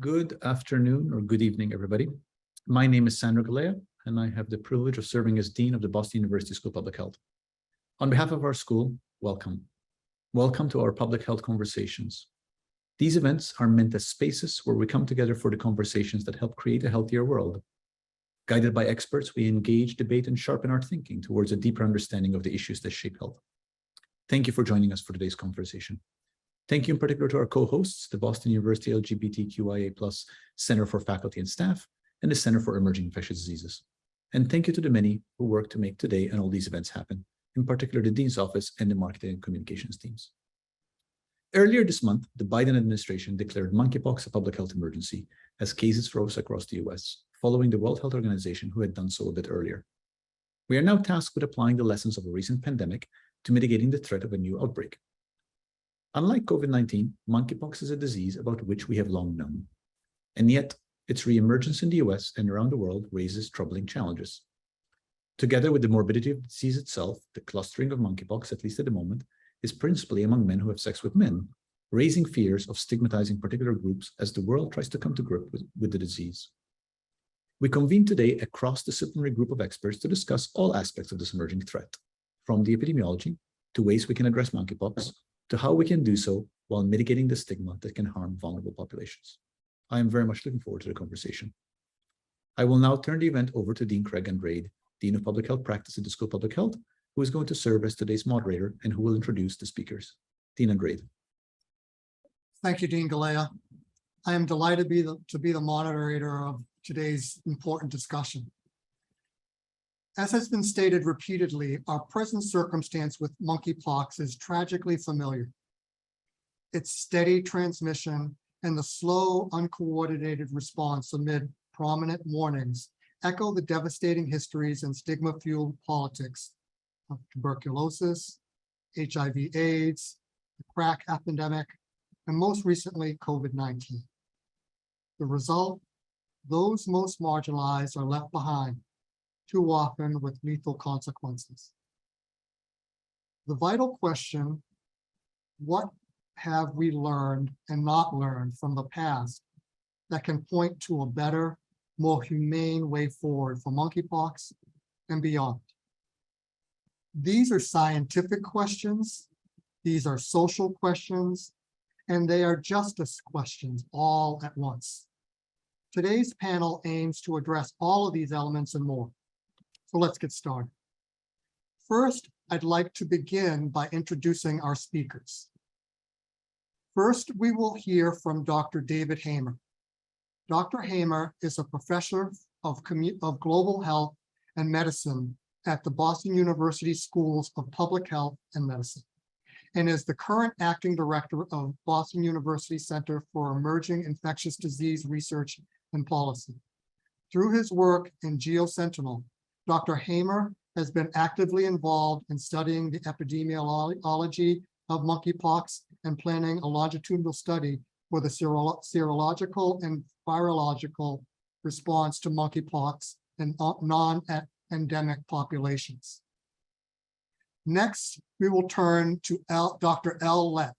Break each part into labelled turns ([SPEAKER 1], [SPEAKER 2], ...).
[SPEAKER 1] Good afternoon or good evening, everybody. My name is Sandro Galea, and I have the privilege of serving as Dean of the Boston University School of Public Health. On behalf of our school, welcome. Welcome to our public health conversations. These events are meant as spaces where we come together for the conversations that help create a healthier world. Guided by experts, we engage, debate, and sharpen our thinking towards a deeper understanding of the issues that shape health. Thank you for joining us for today's conversation. Thank you in particular to our co-hosts, the Boston University LGBTQIA+ Center for Faculty and Staff, and the Center for Emerging Infectious Diseases. And thank you to the many who work to make today and all these events happen, in particular the Dean's Office and the Marketing and Communications teams. Earlier this month, the Biden administration declared monkeypox a public health emergency as cases rose across the US, following the World Health Organization, who had done so a bit earlier. We are now tasked with applying the lessons of a recent pandemic to mitigating the threat of a new outbreak. Unlike COVID-19, monkeypox is a disease about which we have long known. And yet, its reemergence in the US and around the world raises troubling challenges. Together with the morbidity of the disease itself, the clustering of monkeypox, at least at the moment, is principally among men who have sex with men, raising fears of stigmatizing particular groups as the world tries to come to grips with the disease. We convene today a cross-disciplinary group of experts to discuss all aspects of this emerging threat, from the epidemiology to ways we can address monkeypox, to how we can do so while mitigating the stigma that can harm vulnerable populations. I am very much looking forward to the conversation. I will now turn the event over to Dean Craig Andrade, Dean of Public Health Practice at the School of Public Health, who is going to serve as today's moderator and who will introduce the speakers. Dean Andrade.
[SPEAKER 2] Thank you, Dean Galea. I am delighted to be the moderator of today's important discussion. As has been stated repeatedly, our present circumstance with monkeypox is tragically familiar. Its steady transmission and the slow, uncoordinated response amid prominent warnings echo the devastating histories and stigma-fueled politics of tuberculosis, HIV/AIDS, the crack epidemic, and most recently, COVID-19. The result, those most marginalized are left behind, too often with lethal consequences. The vital question, what have we learned and not learned from the past that can point to a better, more humane way forward for monkeypox and beyond? These are scientific questions, these are social questions, and they are justice questions all at once. Today's panel aims to address all of these elements and more. So let's get started. First, I'd like to begin by introducing our speakers. First, we will hear from Dr. David Hamer. Dr. Hamer is a professor of global health and medicine at the Boston University Schools of Public Health and Medicine, and is the current acting director of Boston University Center for Emerging Infectious Disease Research and Policy. Through his work in GeoSentinel, Dr. Hamer has been actively involved in studying the epidemiology of monkeypox and planning a longitudinal study for the serological and virological response to monkeypox in non-endemic populations. Next, we will turn to Dr. L. Lett.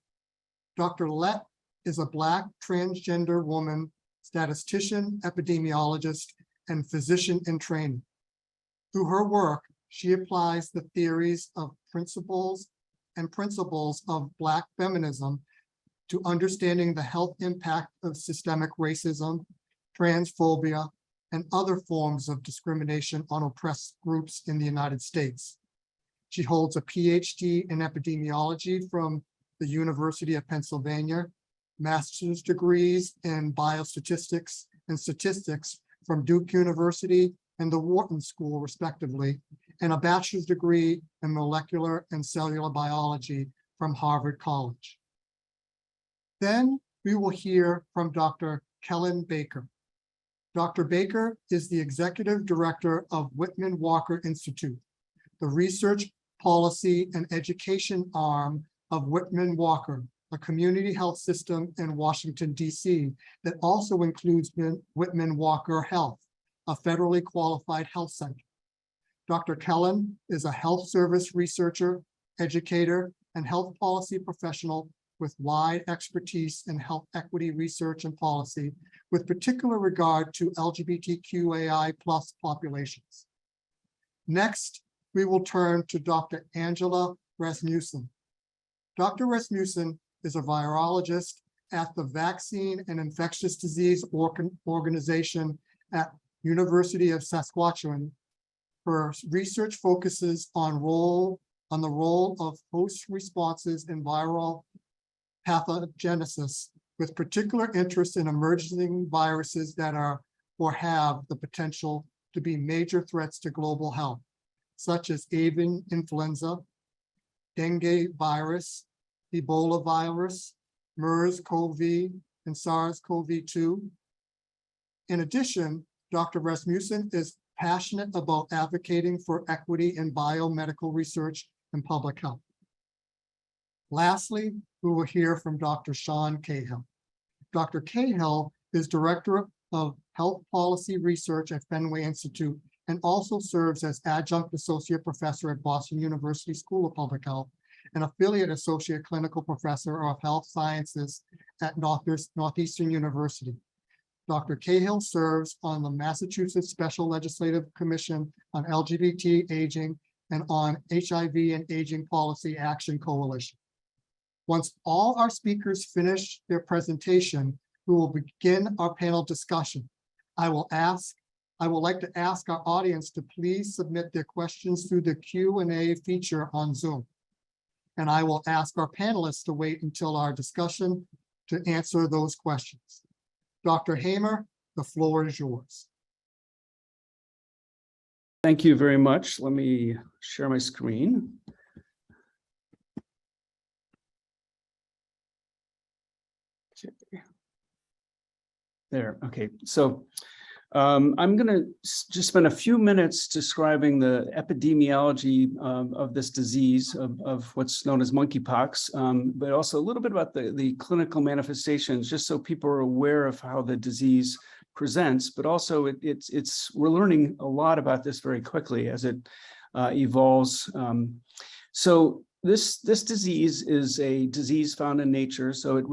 [SPEAKER 2] Dr. Lett is a Black transgender woman, statistician, epidemiologist, and physician in training. Through her work, she applies the theories of principles of Black feminism to understanding the health impact of systemic racism, transphobia, and other forms of discrimination on oppressed groups in the United States. She holds a PhD in epidemiology from the University of Pennsylvania, master's degrees in biostatistics and statistics from Duke University and the Wharton School, respectively, and a bachelor's degree in molecular and cellular biology from Harvard College. Then we will hear from Dr. Kellan Baker. Dr. Baker is the executive director of Whitman-Walker Institute, the research, policy, and education arm of Whitman-Walker, a community health system in Washington, D.C. that also includes Whitman-Walker Health, a federally qualified health center. Dr. Kellan is a health service researcher, educator, and health policy professional with wide expertise in health equity research and policy, with particular regard to LGBTQIA+ populations. Next, we will turn to Dr. Angela Rasmussen. Dr. Rasmussen is a virologist at the Vaccine and Infectious Disease Organization at University of Saskatchewan. Her research focuses on the role of host responses in viral pathogenesis, with particular interest in emerging viruses that are or have the potential to be major threats to global health, such as avian influenza, dengue virus, Ebola virus, MERS-CoV, and SARS-CoV-2. In addition, Dr. Rasmussen is passionate about advocating for equity in biomedical research and public health. Lastly, we will hear from Dr. Sean Cahill. Dr. Cahill is Director of Health Policy Research at Fenway Institute and also serves as Adjunct Associate Professor at Boston University School of Public Health and Affiliate Associate Clinical Professor of Health Sciences at Northeastern University. Dr. Cahill serves on the Massachusetts Special Legislative Commission on LGBT aging and on HIV and Aging Policy Action Coalition. Once all our speakers finish their presentation, we will begin our panel discussion. I would like to ask our audience to please submit their questions through the Q&A feature on Zoom. And I will ask our panelists to wait until our discussion to answer those questions. Dr. Hamer, the floor is yours.
[SPEAKER 3] Thank you very much. Let me share my screen. Okay. There, okay. So I'm going to just spend a few minutes describing the epidemiology of this disease, of what's known as monkeypox, but also a little bit about the clinical manifestations, just so people are aware of how the disease presents, but also we're learning a lot about this very quickly as it evolves. So this disease is a disease found in nature, so it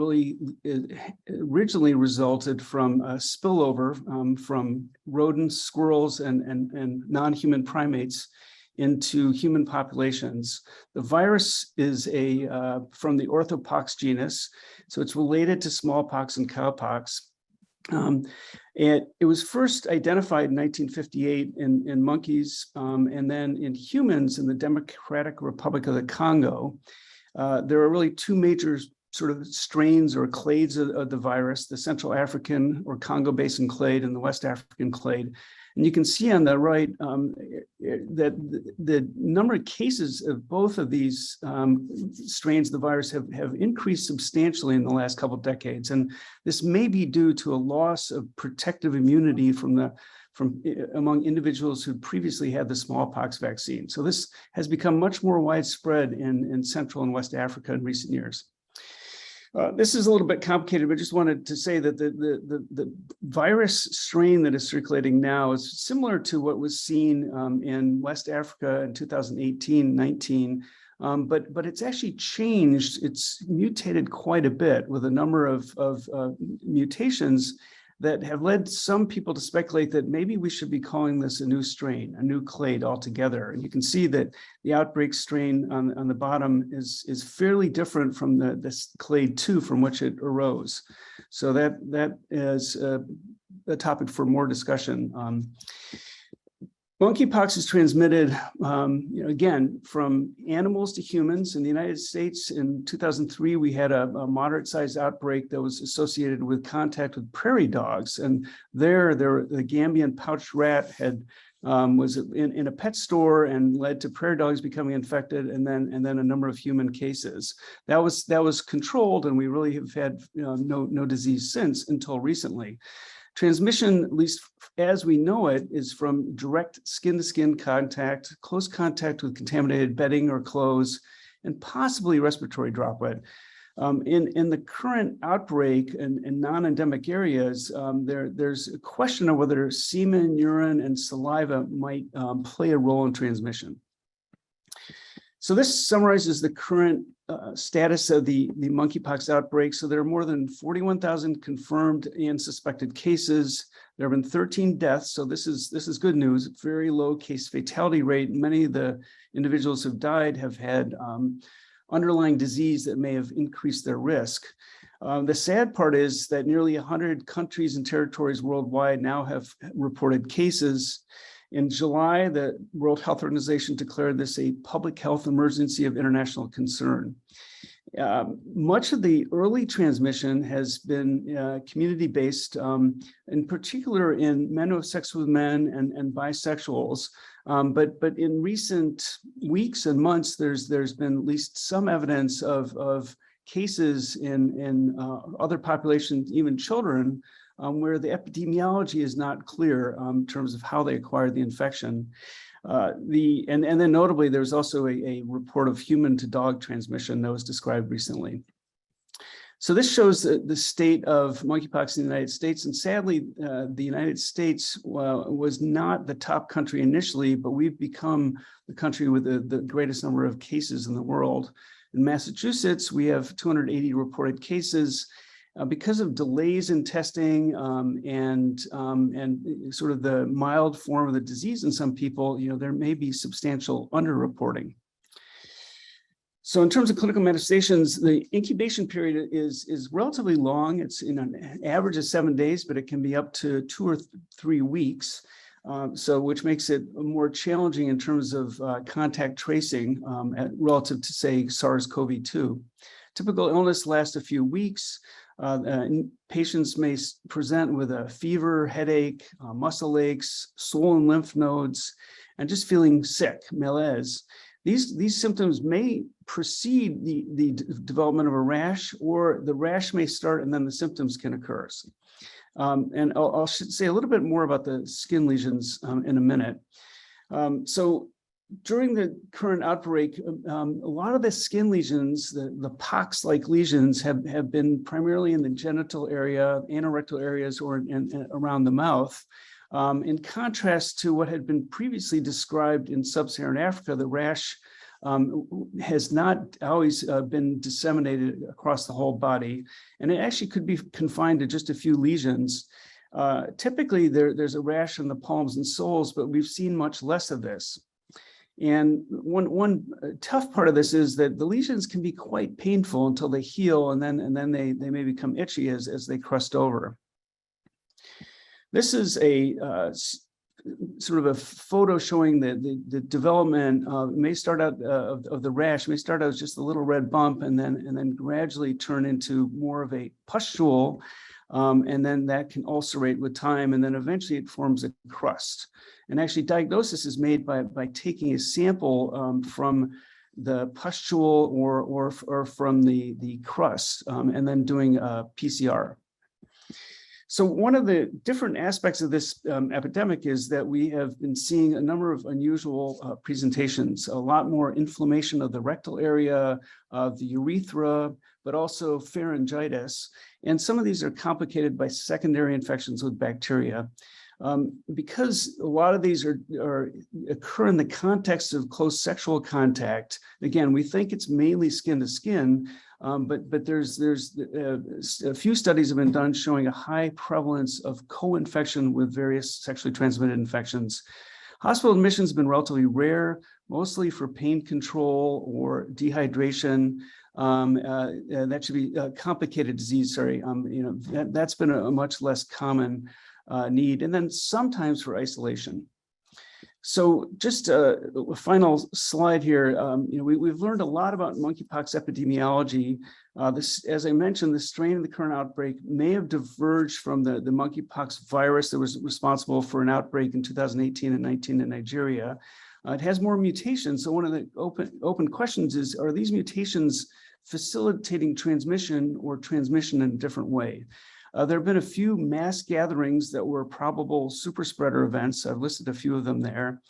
[SPEAKER 3] originally resulted from a spillover from rodents, squirrels, and non-human primates into human populations. The virus is from the orthopox genus, so it's related to smallpox and cowpox. And it was first identified in 1958 in monkeys, and then in humans in the Democratic Republic of the Congo. There are really two major sort of strains or clades of the virus, the Central African or Congo Basin clade and the West African clade. And you can see on the right that the number of cases of both of these strains of the virus have increased substantially in the last couple of decades. And this may be due to a loss of protective immunity among individuals who previously had the smallpox vaccine. So this has become much more widespread in Central and West Africa in recent years. This is a little bit complicated, but just wanted to say that the virus strain that is circulating now is similar to what was seen in West Africa in 2018-19, but it's actually changed. It's mutated quite a bit with a number of mutations that have led some people to speculate that maybe we should be calling this a new strain, a new clade altogether. And you can see that the outbreak strain on the bottom is fairly different from this clade 2 from which it arose. So that is a topic for more discussion. Monkeypox is transmitted, again, from animals to humans. In the United States, in 2003, we had a moderate-sized outbreak that was associated with contact with prairie dogs, and the Gambian pouched rat was in a pet store and led to prairie dogs becoming infected, and then a number of human cases. That was controlled, and we really have had no disease since until recently. Transmission, at least as we know it, is from direct skin-to-skin contact, close contact with contaminated bedding or clothes, and possibly respiratory droplet. In the current outbreak in non-endemic areas, there's a question of whether semen, urine, and saliva might play a role in transmission. So this summarizes the current status of the monkeypox outbreak. So there are more than 41,000 confirmed and suspected cases. There have been 13 deaths. So this is good news. Very low case fatality rate. Many of the individuals who've died have had underlying disease that may have increased their risk. The sad part is that nearly 100 countries and territories worldwide now have reported cases. In July, the World Health Organization declared this a public health emergency of international concern. Much of the early transmission has been community-based, in particular in men who have sex with men and bisexuals. But in recent weeks and months, there's been at least some evidence of cases in other populations, even children, where the epidemiology is not clear in terms of how they acquired the infection. And then notably, there's also a report of human to dog transmission that was described recently. So this shows the state of monkeypox in the United States. And sadly, the United States was not the top country initially, but we've become the country with the greatest number of cases in the world. In Massachusetts, we have 280 reported cases. Because of delays in testing and sort of the mild form of the disease in some people, there may be substantial underreporting. So in terms of clinical manifestations, the incubation period is relatively long. It's in an average of 7 days, but it can be up to 2 or 3 weeks. Which makes it more challenging in terms of contact tracing relative to, say, SARS-CoV-2. Typical illness lasts a few weeks. Patients may present with a fever, headache, muscle aches, swollen lymph nodes, and just feeling sick, malaise. These symptoms may precede the development of a rash, or the rash may start and then the symptoms can occur. And I'll say a little bit more about the skin lesions in a minute. So during the current outbreak, a lot of the skin lesions, the pox-like lesions, have been primarily in the genital area, anorectal areas, or around the mouth. In contrast to what had been previously described in sub-Saharan Africa, the rash has not always been disseminated across the whole body, and it actually could be confined to just a few lesions. Typically, there's a rash on the palms and soles, but we've seen much less of this. And one tough part of this is that the lesions can be quite painful until they heal, and then they may become itchy as they crust over. This is a sort of a photo showing the development may start out of the rash, may start out as just a little red bump, and then gradually turn into more of a pustule, and then that can ulcerate with time, and then eventually it forms a crust. And actually, diagnosis is made by taking a sample from the pustule or from the crust, and then doing a PCR. So one of the different aspects of this epidemic is that we have been seeing a number of unusual presentations, a lot more inflammation of the rectal area, of the urethra, but also pharyngitis. And some of these are complicated by secondary infections with bacteria. Because a lot of these occur in the context of close sexual contact. Again, we think it's mainly skin to skin, but there's a few studies have been done showing a high prevalence of co-infection with various sexually transmitted infections. Hospital admissions have been relatively rare, mostly for pain control or dehydration. That should be a complicated disease. Sorry, that's been a much less common need, and then sometimes for isolation. So just a final slide here. We've learned a lot about monkeypox epidemiology. This, as I mentioned, the strain of the current outbreak may have diverged from the monkeypox virus that was responsible for an outbreak in 2018 and 19 in Nigeria. It has more mutations. So one of the open questions is, are these mutations facilitating transmission or transmission in a different way? There have been a few mass gatherings that were probable super spreader events. I've listed a few of them there.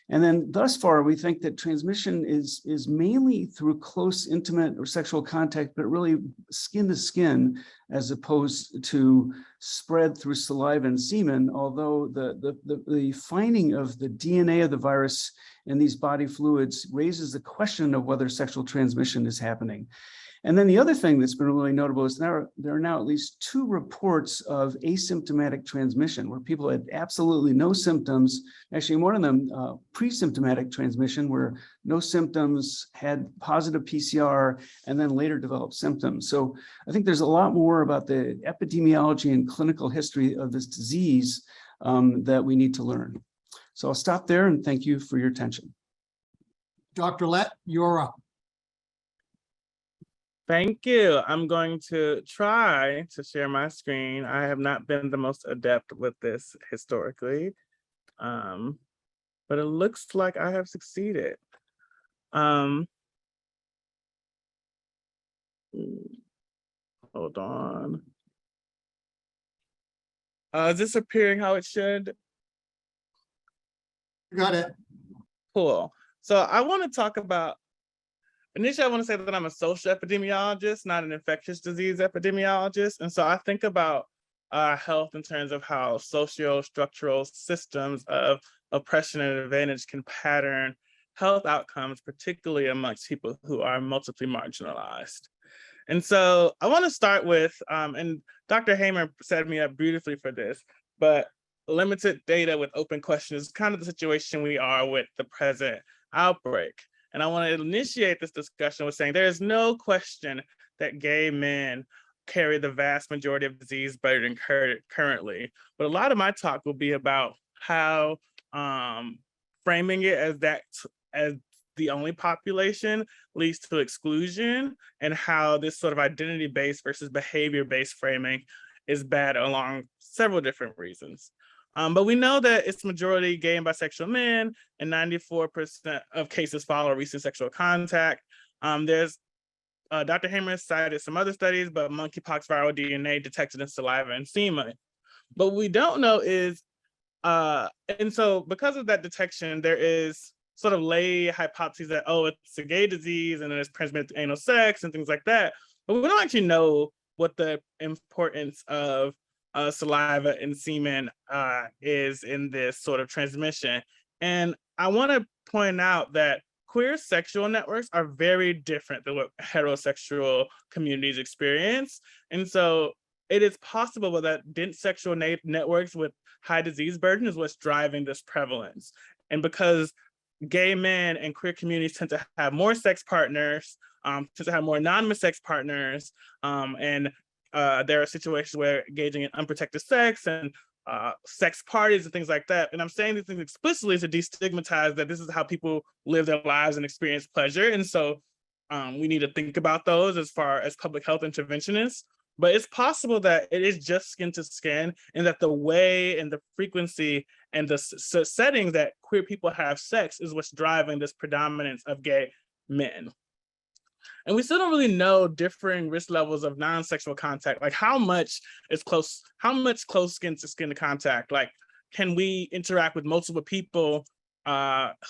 [SPEAKER 3] And then thus far, we think that transmission is mainly through close, intimate, or sexual contact, but really skin to skin, as opposed to spread through saliva and semen, although the finding of the DNA of the virus in these body fluids raises the question of whether sexual transmission is happening. And then the other thing that's been really notable is there are now at least 2 reports of asymptomatic transmission where people had absolutely no symptoms. Actually, one of them, pre-symptomatic transmission, where no symptoms, had positive PCR, and then later developed symptoms. So I think there's a lot more about the epidemiology and clinical history of this disease that we need to learn. So I'll stop there and thank you for your attention.
[SPEAKER 2] Dr. Lett, you're up.
[SPEAKER 4] Thank you. I'm going to try to share my screen. I have not been the most adept with this historically, but it looks like I have succeeded. Hold on. Is this appearing how it should?
[SPEAKER 2] You got it.
[SPEAKER 4] Cool. So I want to talk about, initially I want to say that I'm a social epidemiologist, not an infectious disease epidemiologist. And so I think about health in terms of how socio-structural systems of oppression and advantage can pattern health outcomes, particularly amongst people who are multiply marginalized. And so I want to start with, and Dr. Hamer set me up beautifully for this, but limited data with open questions is kind of the situation we are with the present outbreak. And I want to initiate this discussion with saying there is no question that gay men carry the vast majority of disease burden currently. But a lot of my talk will be about how framing it as the only population leads to exclusion, and how this sort of identity-based versus behavior-based framing is bad along several different reasons. But we know that it's majority gay and bisexual men, and 94% of cases follow recent sexual contact. There's Dr. Hamer cited some other studies, but monkeypox viral DNA detected in saliva and semen. But what we don't know is, and so because of that detection, there is sort of lay hypotheses that, oh, it's a gay disease and then it's transmitted through anal sex and things like that. But we don't actually know what the importance of saliva and semen is in this sort of transmission. And I want to point out that queer sexual networks are very different than what heterosexual communities experience. And so it is possible that dense sexual networks with high disease burden is what's driving this prevalence. And because gay men and queer communities tend to have more sex partners, tend to have more anonymous sex partners, and there are situations where engaging in unprotected sex and sex parties and things like that. And I'm saying these things explicitly to destigmatize that this is how people live their lives and experience pleasure. And so we need to think about those as far as public health interventionists. But it's possible that it is just skin to skin, and that the way and the frequency and the settings that queer people have sex is what's driving this predominance of gay men. And we still don't really know differing risk levels of non-sexual contact, like how much close skin to skin contact. Like, can we interact with multiple people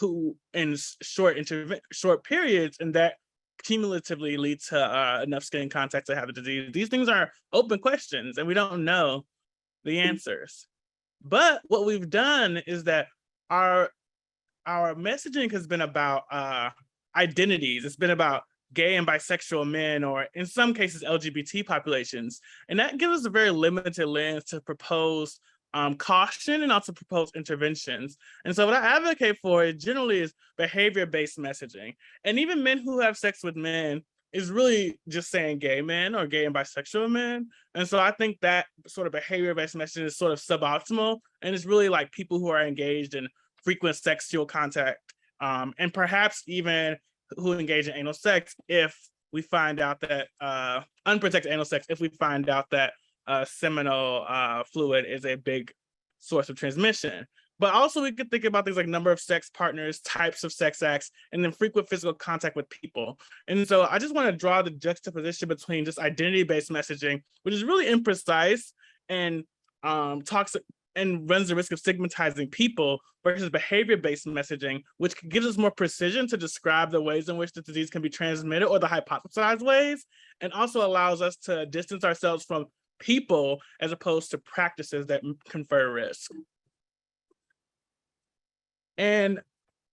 [SPEAKER 4] who in short periods, and that cumulatively lead to enough skin contact to have the disease? These things are open questions and we don't know the answers. But what we've done is that our messaging has been about identities. It's been about gay and bisexual men, or in some cases LGBT populations, and that gives us a very limited lens to propose caution and also propose interventions. And so what I advocate for generally is behavior-based messaging. And even men who have sex with men is really just saying gay men or gay and bisexual men. And so I think that sort of behavior-based messaging is sort of suboptimal, and it's really like people who are engaged in frequent sexual contact, and perhaps even who engage in anal sex if we find out that unprotected anal sex, if we find out that seminal fluid is a big source of transmission. But also we could think about things like number of sex partners, types of sex acts, and then frequent physical contact with people. And so I just want to draw the juxtaposition between just identity-based messaging, which is really imprecise and talks and runs the risk of stigmatizing people versus behavior-based messaging, which gives us more precision to describe the ways in which the disease can be transmitted or the hypothesized ways, and also allows us to distance ourselves from people as opposed to practices that confer risk. And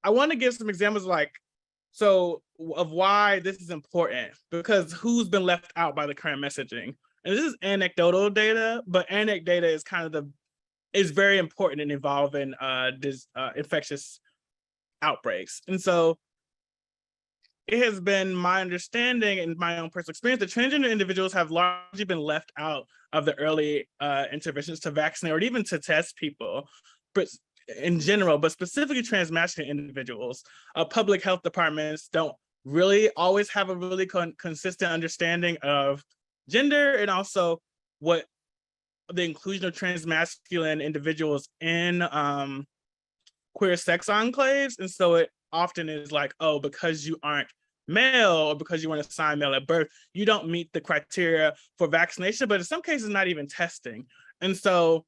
[SPEAKER 4] I want to give some examples of why this is important, because who's been left out by the current messaging. And this is anecdotal data, but anecdotal data is is very important in involving infectious outbreaks. And so it has been my understanding and my own personal experience that transgender individuals have largely been left out of the early interventions to vaccinate or even to test people, but in general, but specifically transmasculine individuals. Public health departments don't really always have a really consistent understanding of gender and also what the inclusion of transmasculine individuals in queer sex enclaves. And so it often is like, oh, because you aren't male or because you weren't assigned male at birth, you don't meet the criteria for vaccination, but in some cases, not even testing. And so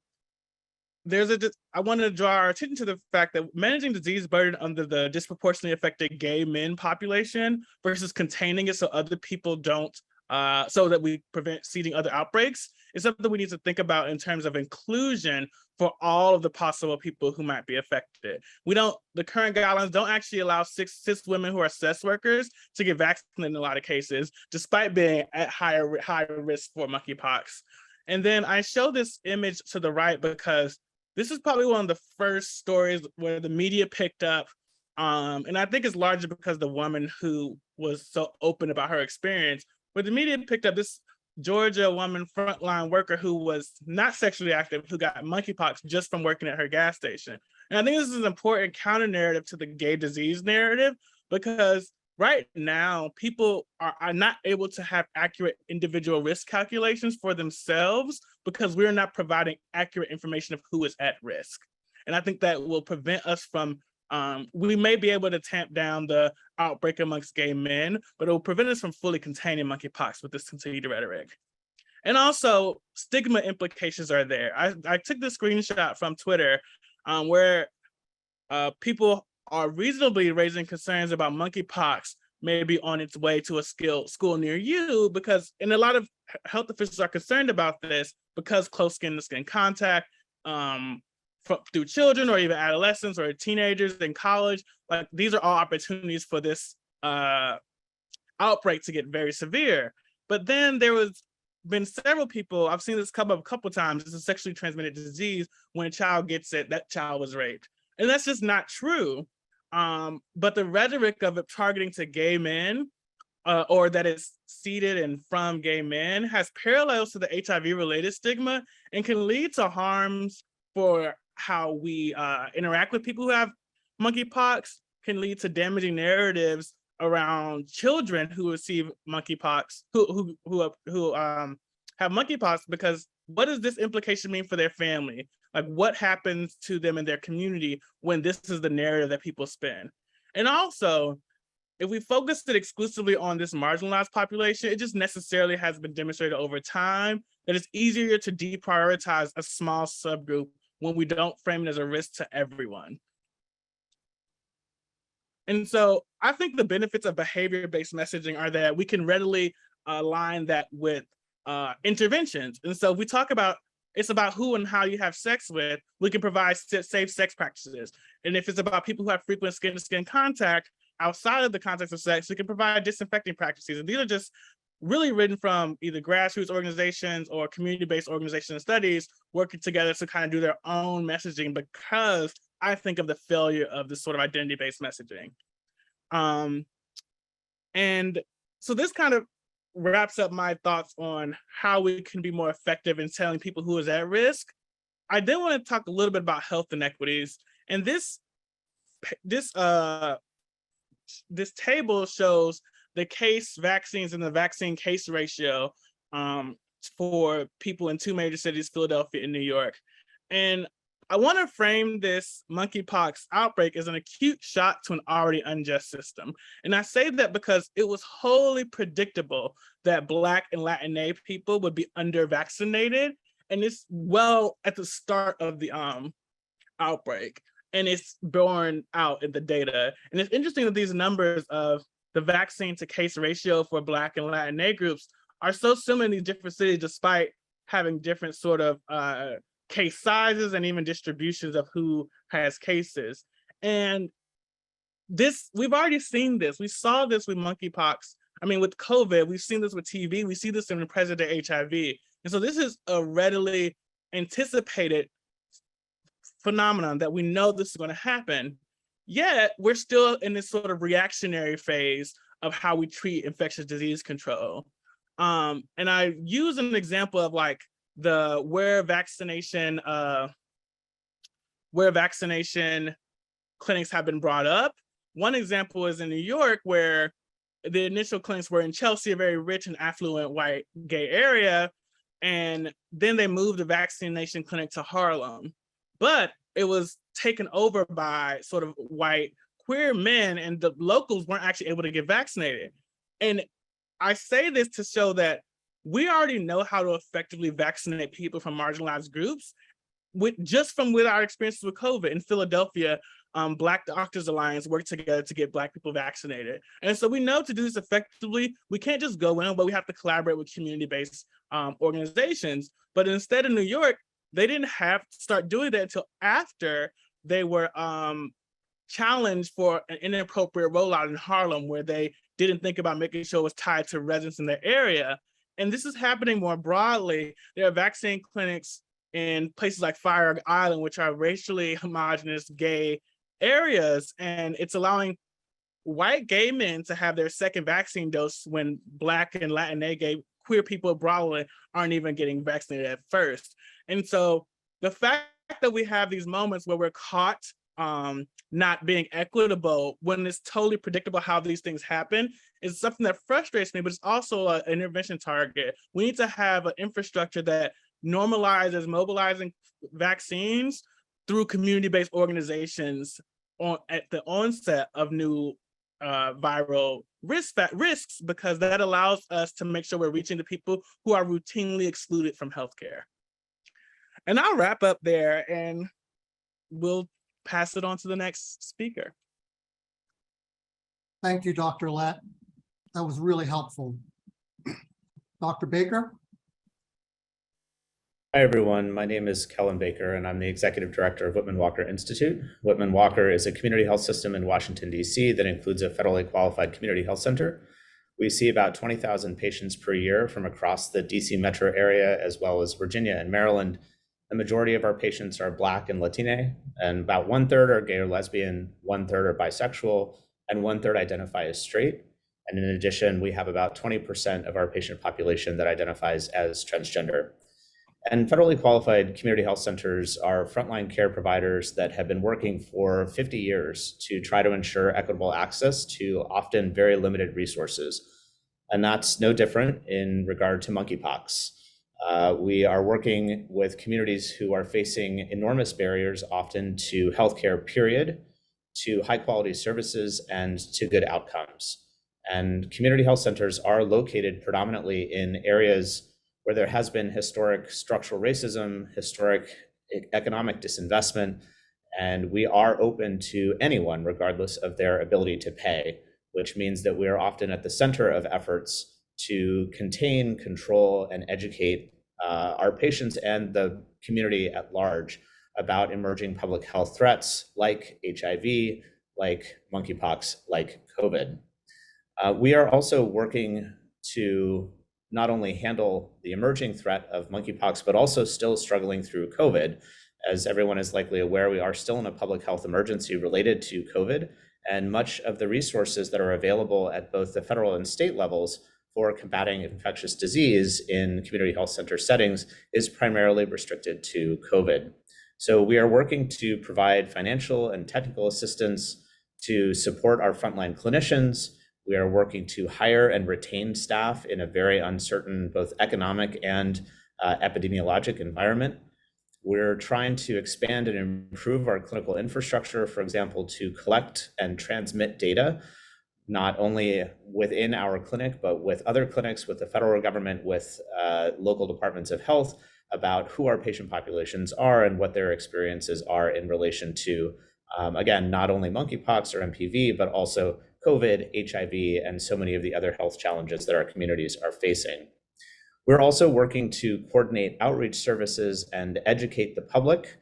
[SPEAKER 4] I want to draw our attention to the fact that managing disease burden under the disproportionately affected gay men population versus containing it so other people don't, so that we prevent seeding other outbreaks is something we need to think about in terms of inclusion for all of the possible people who might be affected. The current guidelines don't actually allow cis women who are sex workers to get vaccinated in a lot of cases, despite being at higher risk for monkeypox. And then I show this image to the right because this is probably one of the first stories where the media picked up, and I think it's largely because the woman who was so open about her experience, but the media picked up this Georgia woman, frontline worker who was not sexually active, who got monkeypox just from working at her gas station. And I think this is an important counter narrative to the gay disease narrative, because right now, people are not able to have accurate individual risk calculations for themselves because we're not providing accurate information of who is at risk. And I think that will prevent us from, we may be able to tamp down the outbreak amongst gay men, but it will prevent us from fully containing monkeypox with this continued rhetoric. And also, stigma implications are there. I took this screenshot from Twitter where people are reasonably raising concerns about monkeypox maybe on its way to a school near you, because, and a lot of health officials are concerned about this because close skin-to-skin contact through children or even adolescents or teenagers in college, like these are all opportunities for this outbreak to get very severe. But then been several people, I've seen this come up a couple of times, it's a sexually transmitted disease. When a child gets it, that child was raped. And that's just not true. But the rhetoric of it targeting to gay men, or that it's seeded and from gay men, has parallels to the HIV-related stigma and can lead to harms for how we interact with people who have monkeypox, can lead to damaging narratives around children who receive monkeypox, who have monkeypox, because what does this implication mean for their family? Like, what happens to them in their community when this is the narrative that people spin? And also, if we focus it exclusively on this marginalized population, it just necessarily has been demonstrated over time that it's easier to deprioritize a small subgroup when we don't frame it as a risk to everyone. And so I think the benefits of behavior-based messaging are that we can readily align that with interventions. And so if we talk about it's about who and how you have sex with, we can provide safe sex practices. And if it's about people who have frequent skin-to-skin contact outside of the context of sex, we can provide disinfecting practices. And these are just really written from either grassroots organizations or community-based organizations and studies working together to kind of do their own messaging, because I think of the failure of this sort of identity-based messaging. And so this kind of wraps up my thoughts on how we can be more effective in telling people who is at risk. I then want to talk a little bit about health inequities. And this table shows the case vaccines and the vaccine case ratio for people in two major cities, Philadelphia and New York. And I want to frame this monkeypox outbreak as an acute shot to an already unjust system. And I say that because it was wholly predictable that Black and Latinx people would be under-vaccinated and it's well at the start of the outbreak, and it's borne out in the data. And it's interesting that these numbers of the vaccine to case ratio for Black and Latinx groups are so similar in these different cities, despite having different sort of case sizes and even distributions of who has cases. And this, we've already seen this. We saw this with monkeypox. I mean, with COVID, we've seen this with TB. We see this in the present day HIV. And so this is a readily anticipated phenomenon that we know this is going to happen. Yet we're still in this sort of reactionary phase of how we treat infectious disease control. And I use an example of like where vaccination clinics have been brought up. One example is in New York, where the initial clinics were in Chelsea, a very rich and affluent white gay area. And then they moved the vaccination clinic to Harlem. But it was taken over by sort of white queer men, and the locals weren't actually able to get vaccinated. And I say this to show that we already know how to effectively vaccinate people from marginalized groups with our experiences with COVID. In Philadelphia, Black Doctors Alliance worked together to get Black people vaccinated. And so we know to do this effectively, we can't just go in, but we have to collaborate with community-based organizations. But instead in New York, they didn't have to start doing that until after they were challenged for an inappropriate rollout in Harlem, where they didn't think about making sure it was tied to residents in their area. And this is happening more broadly. There are vaccine clinics in places like Fire Island, which are racially homogenous gay areas, and it's allowing white gay men to have their second vaccine dose when Black and Latinx gay queer people broadly aren't even getting vaccinated at first. And so the fact that we have these moments where we're caught not being equitable when it's totally predictable how these things happen is something that frustrates me, but it's also an intervention target. We need to have an infrastructure that normalizes mobilizing vaccines through community-based organizations at the onset of new viral risks, because that allows us to make sure we're reaching the people who are routinely excluded from healthcare. And I'll wrap up there and we'll pass it on to the next speaker.
[SPEAKER 2] Thank you, Dr. Lett. That was really helpful. Dr. Baker?
[SPEAKER 5] Hi, everyone. My name is Kellan Baker, and I'm the Executive Director of Whitman-Walker Institute. Whitman-Walker is a community health system in Washington, D.C. that includes a federally qualified community health center. We see about 20,000 patients per year from across the D.C. metro area, as well as Virginia and Maryland. The majority of our patients are Black and Latine, and about 1/3 are gay or lesbian, 1/3 are bisexual, and 1/3 identify as straight. And in addition, we have about 20% of our patient population that identifies as transgender. And federally qualified community health centers are frontline care providers that have been working for 50 years to try to ensure equitable access to often very limited resources. And that's no different in regard to monkeypox. We are working with communities who are facing enormous barriers, often to healthcare, period, to high quality services, and to good outcomes. And community health centers are located predominantly in areas where there has been historic structural racism, historic economic disinvestment, and we are open to anyone regardless of their ability to pay, which means that we are often at the center of efforts to contain, control, and educate our patients and the community at large about emerging public health threats like HIV, like monkeypox, like COVID. We are also working to not only handle the emerging threat of monkeypox, but also still struggling through COVID. As everyone is likely aware, we are still in a public health emergency related to COVID, and much of the resources that are available at both the federal and state levels for combating infectious disease in community health center settings is primarily restricted to COVID. So we are working to provide financial and technical assistance to support our frontline clinicians. We are working to hire and retain staff in a very uncertain, both economic and epidemiologic environment. We're trying to expand and improve our clinical infrastructure, for example, to collect and transmit data, not only within our clinic, but with other clinics, with the federal government, with local departments of health, about who our patient populations are and what their experiences are in relation to, again, not only monkeypox or MPV, but also COVID, HIV, and so many of the other health challenges that our communities are facing. We're also working to coordinate outreach services and educate the public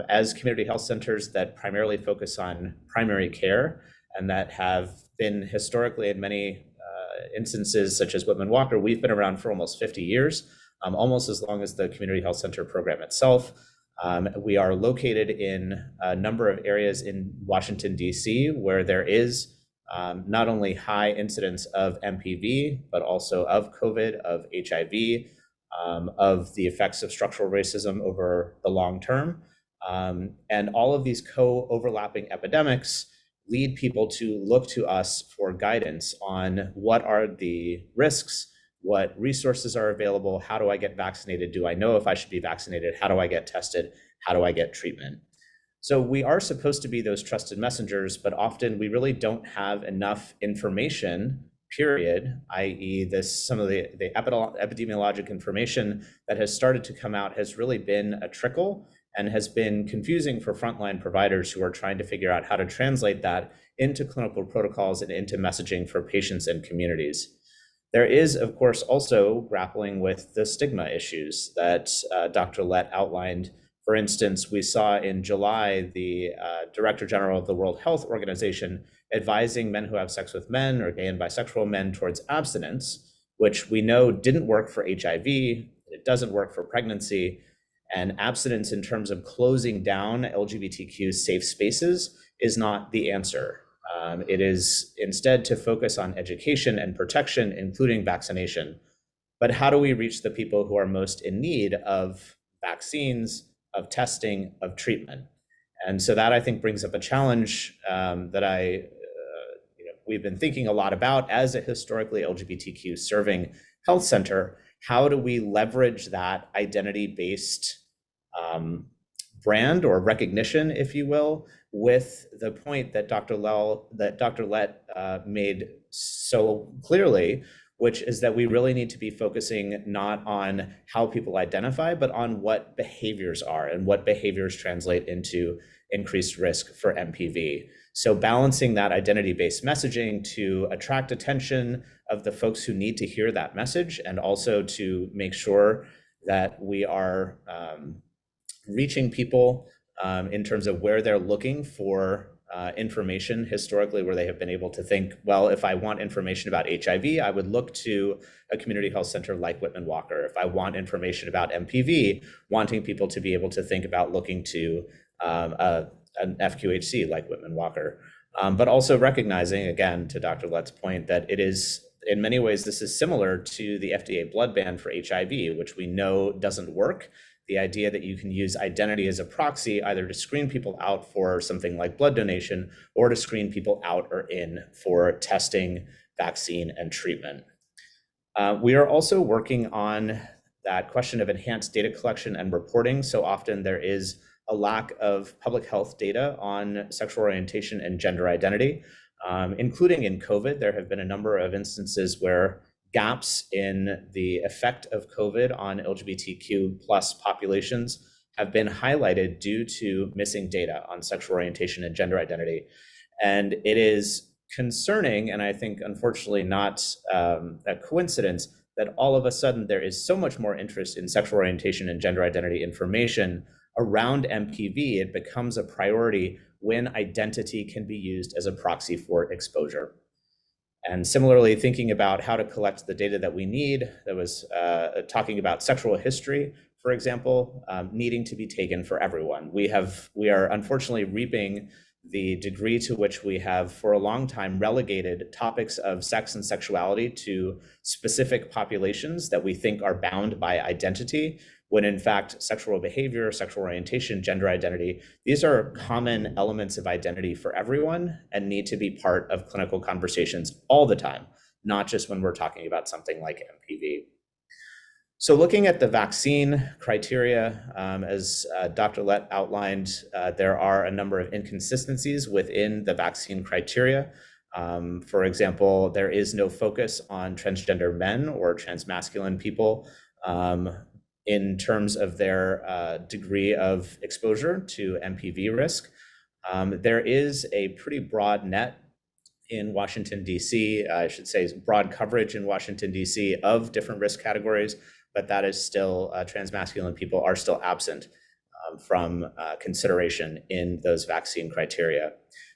[SPEAKER 5] as community health centers that primarily focus on primary care and that have been historically in many instances, such as Whitman-Walker, we've been around for almost 50 years, almost as long as the community health center program itself. We are located in a number of areas in Washington, D.C., where there is not only high incidence of MPV, but also of COVID, of HIV, of the effects of structural racism over the long term. And all of these co-overlapping epidemics lead people to look to us for guidance on what are the risks, what resources are available, how do I get vaccinated, do I know if I should be vaccinated, how do I get tested, how do I get treatment? So we are supposed to be those trusted messengers, but often we really don't have enough information, period, i.e. some of the epidemiologic information that has started to come out has really been a trickle and has been confusing for frontline providers who are trying to figure out how to translate that into clinical protocols and into messaging for patients and communities. There is, of course, also grappling with the stigma issues that Dr. Lett outlined. For instance, we saw in July the Director General of the World Health Organization advising men who have sex with men or gay and bisexual men towards abstinence, which we know didn't work for HIV, it doesn't work for pregnancy, and abstinence in terms of closing down LGBTQ safe spaces is not the answer. It is instead to focus on education and protection, including vaccination. But how do we reach the people who are most in need of vaccines, of testing, of treatment? And so that, I think, brings up a challenge that we've been thinking a lot about as a historically LGBTQ serving health center. How do we leverage that identity-based brand or recognition, if you will, with the point that Dr. Lett made so clearly, which is that we really need to be focusing not on how people identify, but on what behaviors are and what behaviors translate into increased risk for MPV. So balancing that identity-based messaging to attract attention of the folks who need to hear that message, and also to make sure that we are reaching people in terms of where they're looking for information historically, where they have been able to think, well, if I want information about HIV, I would look to a community health center like Whitman-Walker. If I want information about MPV, wanting people to be able to think about looking to an FQHC like Whitman-Walker. But also recognizing, again, to Dr. Lett's point, that it is, in many ways, this is similar to the FDA blood ban for HIV, which we know doesn't work. The idea that you can use identity as a proxy, either to screen people out for something like blood donation, or to screen people out or in for testing, vaccine, and treatment. We are also working on that question of enhanced data collection and reporting. So often there is a lack of public health data on sexual orientation and gender identity, including in COVID. There have been a number of instances where gaps in the effect of COVID on LGBTQ plus populations have been highlighted due to missing data on sexual orientation and gender identity. And it is concerning, and I think unfortunately not a coincidence, that all of a sudden there is so much more interest in sexual orientation and gender identity information around MPV. It becomes a priority when identity can be used as a proxy for exposure. And similarly, thinking about how to collect the data that we need, that was talking about sexual history, for example, needing to be taken for everyone. We are unfortunately reaping the degree to which we have for a long time relegated topics of sex and sexuality to specific populations that we think are bound by identity, when in fact sexual behavior, sexual orientation, gender identity, these are common elements of identity for everyone and need to be part of clinical conversations all the time, not just when we're talking about something like MPV. So looking at the vaccine criteria, as Dr. Lett outlined, there are a number of inconsistencies within the vaccine criteria. For example, there is no focus on transgender men or transmasculine people in terms of their degree of exposure to MPV risk. There is a pretty broad net in Washington, D.C., I should say broad coverage in Washington, D.C. of different risk categories, but that is still, transmasculine people are still absent from consideration in those vaccine criteria.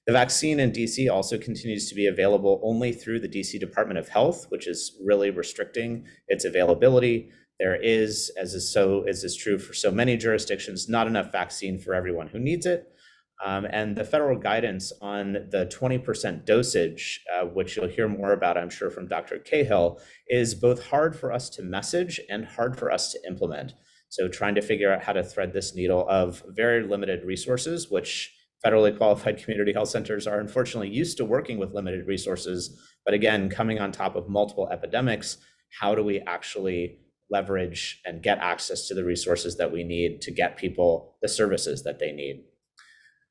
[SPEAKER 5] The vaccine in DC also continues to be available only through the DC Department of Health, which is really restricting its availability. There is, as is true for so many jurisdictions, not enough vaccine for everyone who needs it. And the federal guidance on the 20% dosage, which you'll hear more about, I'm sure, from Dr. Cahill, is both hard for us to message and hard for us to implement. So trying to figure out how to thread this needle of very limited resources, which federally qualified community health centers are unfortunately used to working with limited resources. But again, coming on top of multiple epidemics, how do we actually leverage and get access to the resources that we need to get people the services that they need?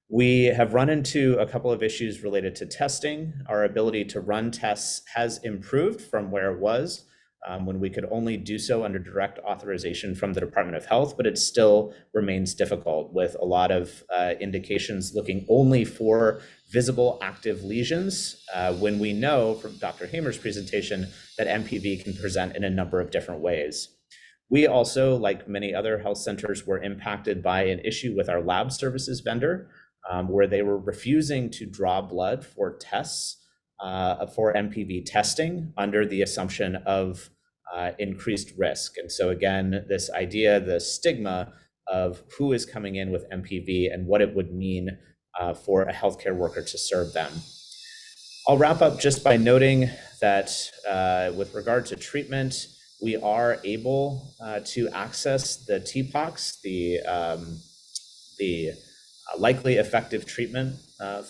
[SPEAKER 5] We have run into a couple of issues related to testing. Our ability to run tests has improved from where it was when we could only do so under direct authorization from the Department of Health, but it still remains difficult with a lot of indications looking only for visible active lesions when we know from Dr. Hamer's presentation that MPV can present in a number of different ways. We also, like many other health centers, were impacted by an issue with our lab services vendor where they were refusing to draw blood for tests for MPV testing under the assumption of increased risk. And so again, this idea, the stigma of who is coming in with MPV and what it would mean for a healthcare worker to serve them. I'll wrap up just by noting that with regard to treatment, we are able to access the TPOXX, the likely effective treatment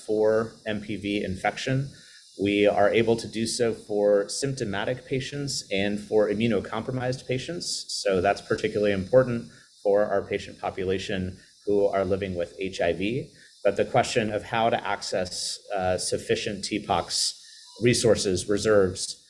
[SPEAKER 5] for MPV infection. We are able to do so for symptomatic patients and for immunocompromised patients. So that's particularly important for our patient population who are living with HIV. But the question of how to access sufficient TPOXX resources, reserves,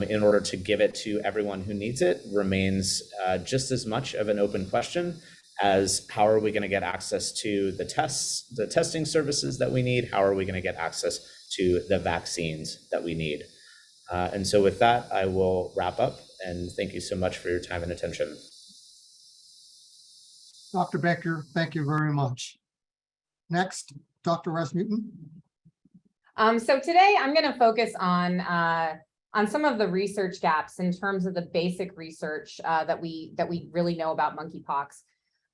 [SPEAKER 5] in order to give it to everyone who needs it remains just as much of an open question as how are we going to get access to the tests, the testing services that we need? How are we going to get access to the vaccines that we need? And so with that, I will wrap up and thank you so much for your time and attention.
[SPEAKER 2] Dr. Baker, thank you very much. Next, Dr. Rasmussen.
[SPEAKER 6] So today I'm going to focus on some of the research gaps in terms of the basic research that we really know about monkeypox.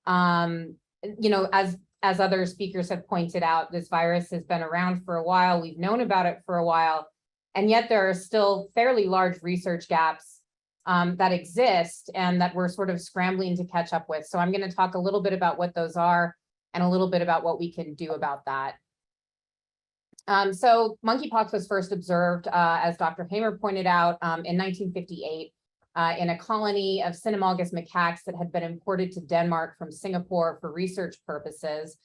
[SPEAKER 6] You know, as other speakers have pointed out, this virus has been around for a while. We've known about it for a while, and yet there are still fairly large research gaps that exist and that we're sort of scrambling to catch up with. So I'm going to talk a little bit about what those are and a little bit about what we can do about that. So monkeypox was first observed, as Dr. Hamer pointed out, in 1958 in a colony of cynomolgus macaques that had been imported to Denmark from Singapore for research purposes.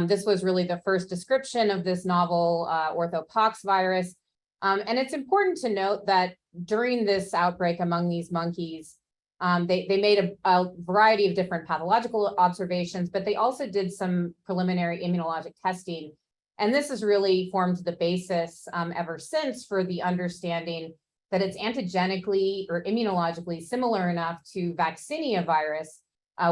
[SPEAKER 6] This was really the first description of this novel orthopox virus. And it's important to note that during this outbreak among these monkeys, they made a variety of different pathological observations, but they also did some preliminary immunologic testing. And this has really formed the basis ever since for the understanding that it's antigenically or immunologically similar enough to vaccinia virus,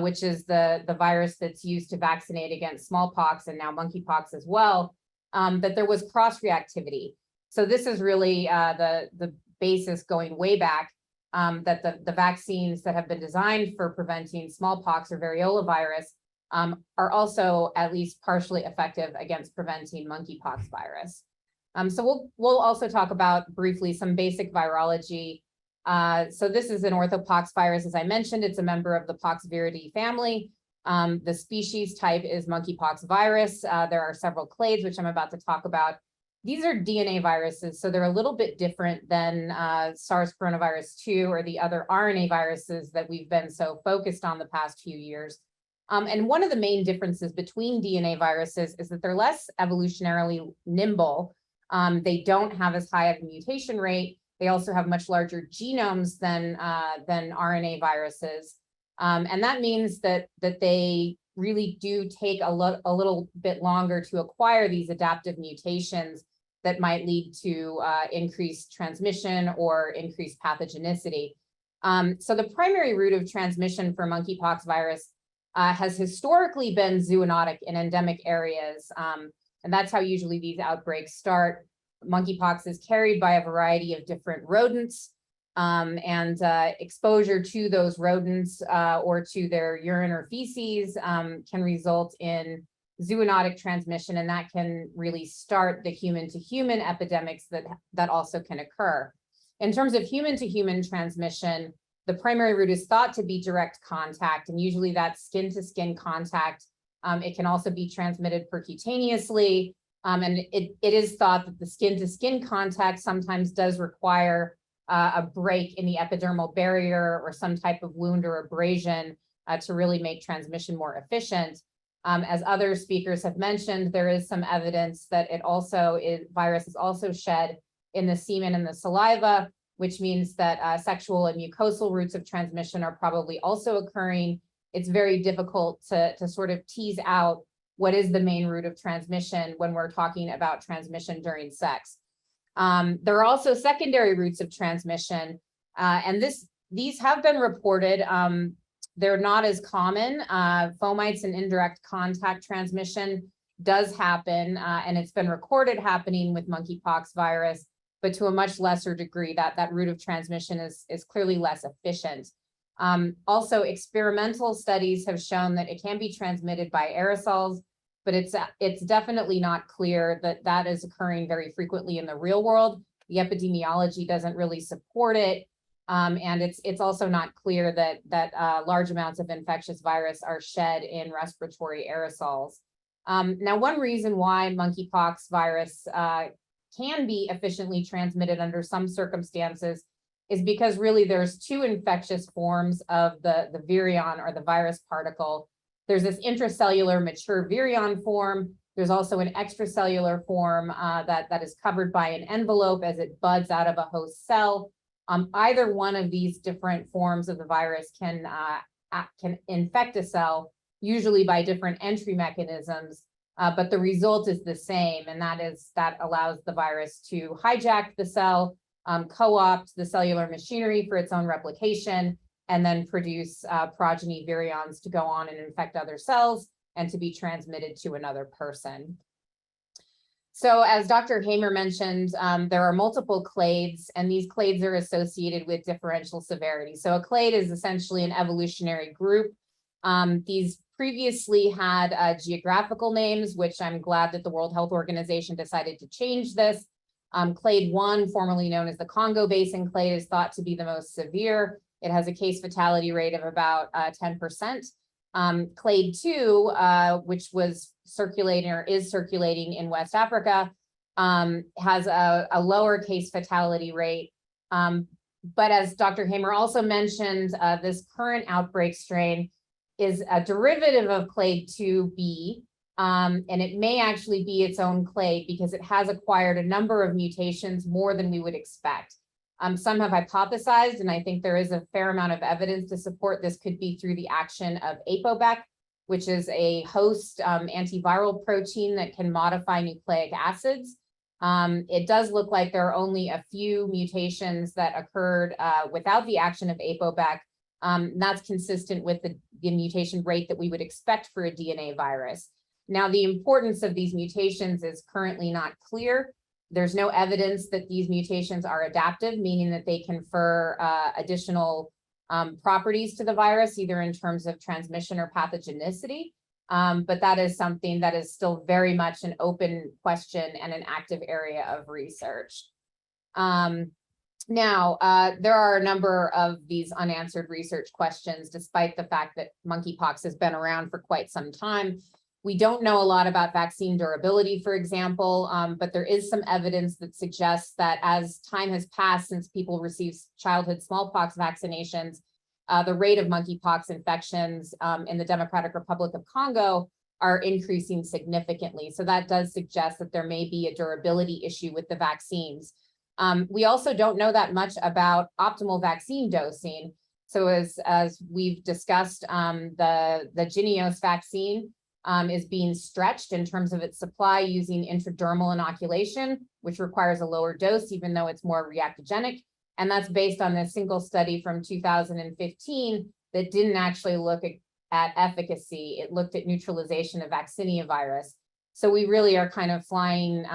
[SPEAKER 6] which is the virus that's used to vaccinate against smallpox and now monkeypox as well, that there was cross-reactivity. So this is really the basis going way back, that the vaccines that have been designed for preventing smallpox or variola virus are also at least partially effective against preventing monkeypox virus. So we'll also talk about briefly some basic virology. So this is an orthopox virus. As I mentioned, it's a member of the Poxviridae family. The species type is monkeypox virus. There are several clades, which I'm about to talk about. These are DNA viruses, so they're a little bit different than SARS coronavirus 2 or the other RNA viruses that we've been so focused on the past few years. And one of the main differences between DNA viruses is that they're less evolutionarily nimble. They don't have as high of a mutation rate. They also have much larger genomes than RNA viruses. And that means that they really do take a little bit longer to acquire these adaptive mutations that might lead to increased transmission or increased pathogenicity. So the primary route of transmission for monkeypox virus has historically been zoonotic in endemic areas. And that's how usually these outbreaks start. Monkeypox is carried by a variety of different rodents, and exposure to those rodents or to their urine or feces can result in zoonotic transmission, and that can really start the human-to-human epidemics that also can occur. In terms of human-to-human transmission, the primary route is thought to be direct contact, and usually that's skin-to-skin contact. It can also be transmitted percutaneously, and it is thought that the skin-to-skin contact sometimes does require a break in the epidermal barrier or some type of wound or abrasion to really make transmission more efficient. As other speakers have mentioned, there is some evidence that virus is also shed in the semen and the saliva, which means that sexual and mucosal routes of transmission are probably also occurring. It's very difficult to sort of tease out what is the main route of transmission when we're talking about transmission during sex. There are also secondary routes of transmission, and these have been reported. They're not as common. Fomites and indirect contact transmission does happen, and it's been recorded happening with monkeypox virus, but to a much lesser degree. That route of transmission is clearly less efficient. Also, experimental studies have shown that it can be transmitted by aerosols, but it's definitely not clear that is occurring very frequently in the real world. The epidemiology doesn't really support it. And it's also not clear that large amounts of infectious virus are shed in respiratory aerosols. Now, one reason why monkeypox virus can be efficiently transmitted under some circumstances is because really there's two infectious forms of the virion or the virus particle. There's this intracellular mature virion form. There's also an extracellular form that is covered by an envelope as it buds out of a host cell. Either one of these different forms of the virus can infect a cell, usually by different entry mechanisms, but the result is the same, and that allows the virus to hijack the cell, co-opt the cellular machinery for its own replication, and then produce progeny virions to go on and infect other cells and to be transmitted to another person. So as Dr. Hamer mentioned, there are multiple clades, and these clades are associated with differential severity. So a clade is essentially an evolutionary group. These previously had geographical names, which I'm glad that the World Health Organization decided to change this. Clade 1, formerly known as the Congo Basin clade, is thought to be the most severe. It has a case fatality rate of about 10%. Clade 2, which was circulating or is circulating in West Africa, has a lower case fatality rate. But as Dr. Hamer also mentioned, this current outbreak strain is a derivative of Clade 2b, and it may actually be its own clade because it has acquired a number of mutations more than we would expect. Some have hypothesized, and I think there is a fair amount of evidence to support this could be through the action of ApoBec, which is a host antiviral protein that can modify nucleic acids. It does look like there are only a few mutations that occurred without the action of ApoBec. That's consistent with the mutation rate that we would expect for a DNA virus. Now, the importance of these mutations is currently not clear. There's no evidence that these mutations are adaptive, meaning that they confer additional properties to the virus, either in terms of transmission or pathogenicity. But that is something that is still very much an open question and an active area of research. Now, there are a number of these unanswered research questions, despite the fact that monkeypox has been around for quite some time. We don't know a lot about vaccine durability, for example, but there is some evidence that suggests that as time has passed since people received childhood smallpox vaccinations, the rate of monkeypox infections in the Democratic Republic of Congo are increasing significantly. So that does suggest that there may be a durability issue with the vaccines. We also don't know that much about optimal vaccine dosing. So as we've discussed, the Jynneos vaccine is being stretched in terms of its supply using intradermal inoculation, which requires a lower dose, even though it's more reactogenic. And that's based on a single study from 2015 that didn't actually look at efficacy. It looked at neutralization of vaccinia virus. So we really are kind of flying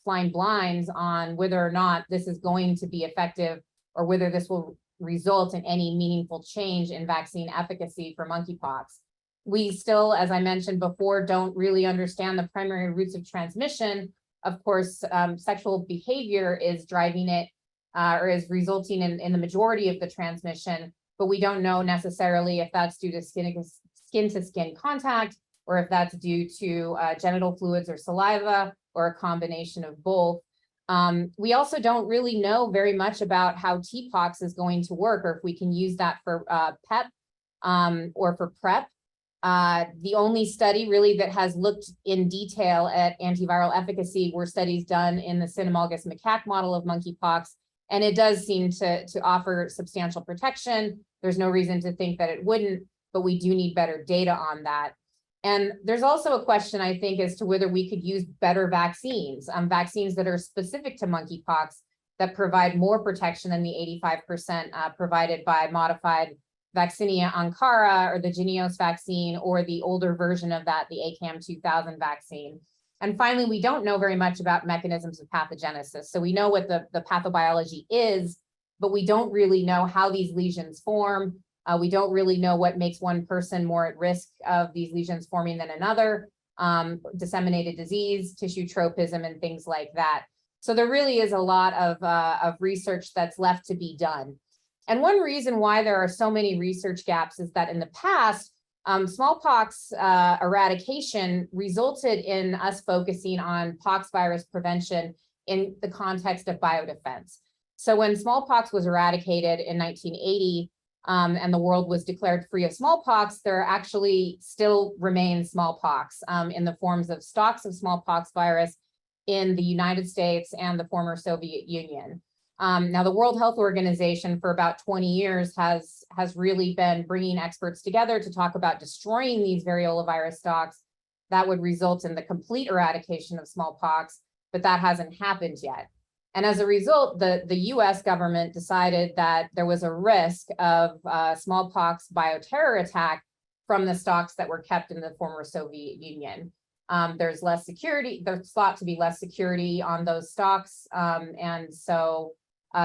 [SPEAKER 6] blinds on whether or not this is going to be effective or whether this will result in any meaningful change in vaccine efficacy for monkeypox. We still, as I mentioned before, don't really understand the primary routes of transmission. Of course, sexual behavior is driving it or is resulting in the majority of the transmission, but we don't know necessarily if that's due to skin-to-skin contact or if that's due to genital fluids or saliva or a combination of both. We also don't really know very much about how TPOXX is going to work or if we can use that for PEP or for PrEP. The only study really that has looked in detail at antiviral efficacy were studies done in the cynomolgus macaque model of monkeypox, and it does seem to offer substantial protection. There's no reason to think that it wouldn't, but we do need better data on that. And there's also a question, I think, as to whether we could use better vaccines, vaccines that are specific to monkeypox that provide more protection than the 85% provided by modified Vaccinia Ankara or the Jynneos vaccine or the older version of that, the ACAM 2000 vaccine. And finally, we don't know very much about mechanisms of pathogenesis. So we know what the pathobiology is, but we don't really know how these lesions form. We don't really know what makes one person more at risk of these lesions forming than another, disseminated disease, tissue tropism, and things like that. So there really is a lot of research that's left to be done. And one reason why there are so many research gaps is that in the past, smallpox eradication resulted in us focusing on pox virus prevention in the context of biodefense. So when smallpox was eradicated in 1980, and the world was declared free of smallpox, there actually still remains smallpox in the forms of stocks of smallpox virus in the United States and the former Soviet Union. Now, the World Health Organization for about 20 years has really been bringing experts together to talk about destroying these variola virus stocks that would result in the complete eradication of smallpox, but that hasn't happened yet. And as a result, the US government decided that there was a risk of smallpox bioterror attack from the stocks that were kept in the former Soviet Union. There's less security, there's thought to be less security on those stocks. And so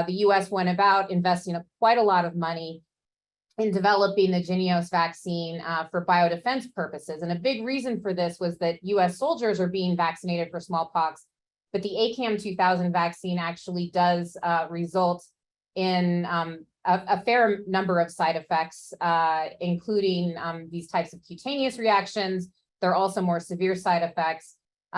[SPEAKER 6] the US went about investing quite a lot of money in developing the Jynneos vaccine for biodefense purposes. And a big reason for this was that US soldiers are being vaccinated for smallpox, but the ACAM 2000 vaccine actually does result in a fair number of side effects, including these types of cutaneous reactions. There are also more severe side effects.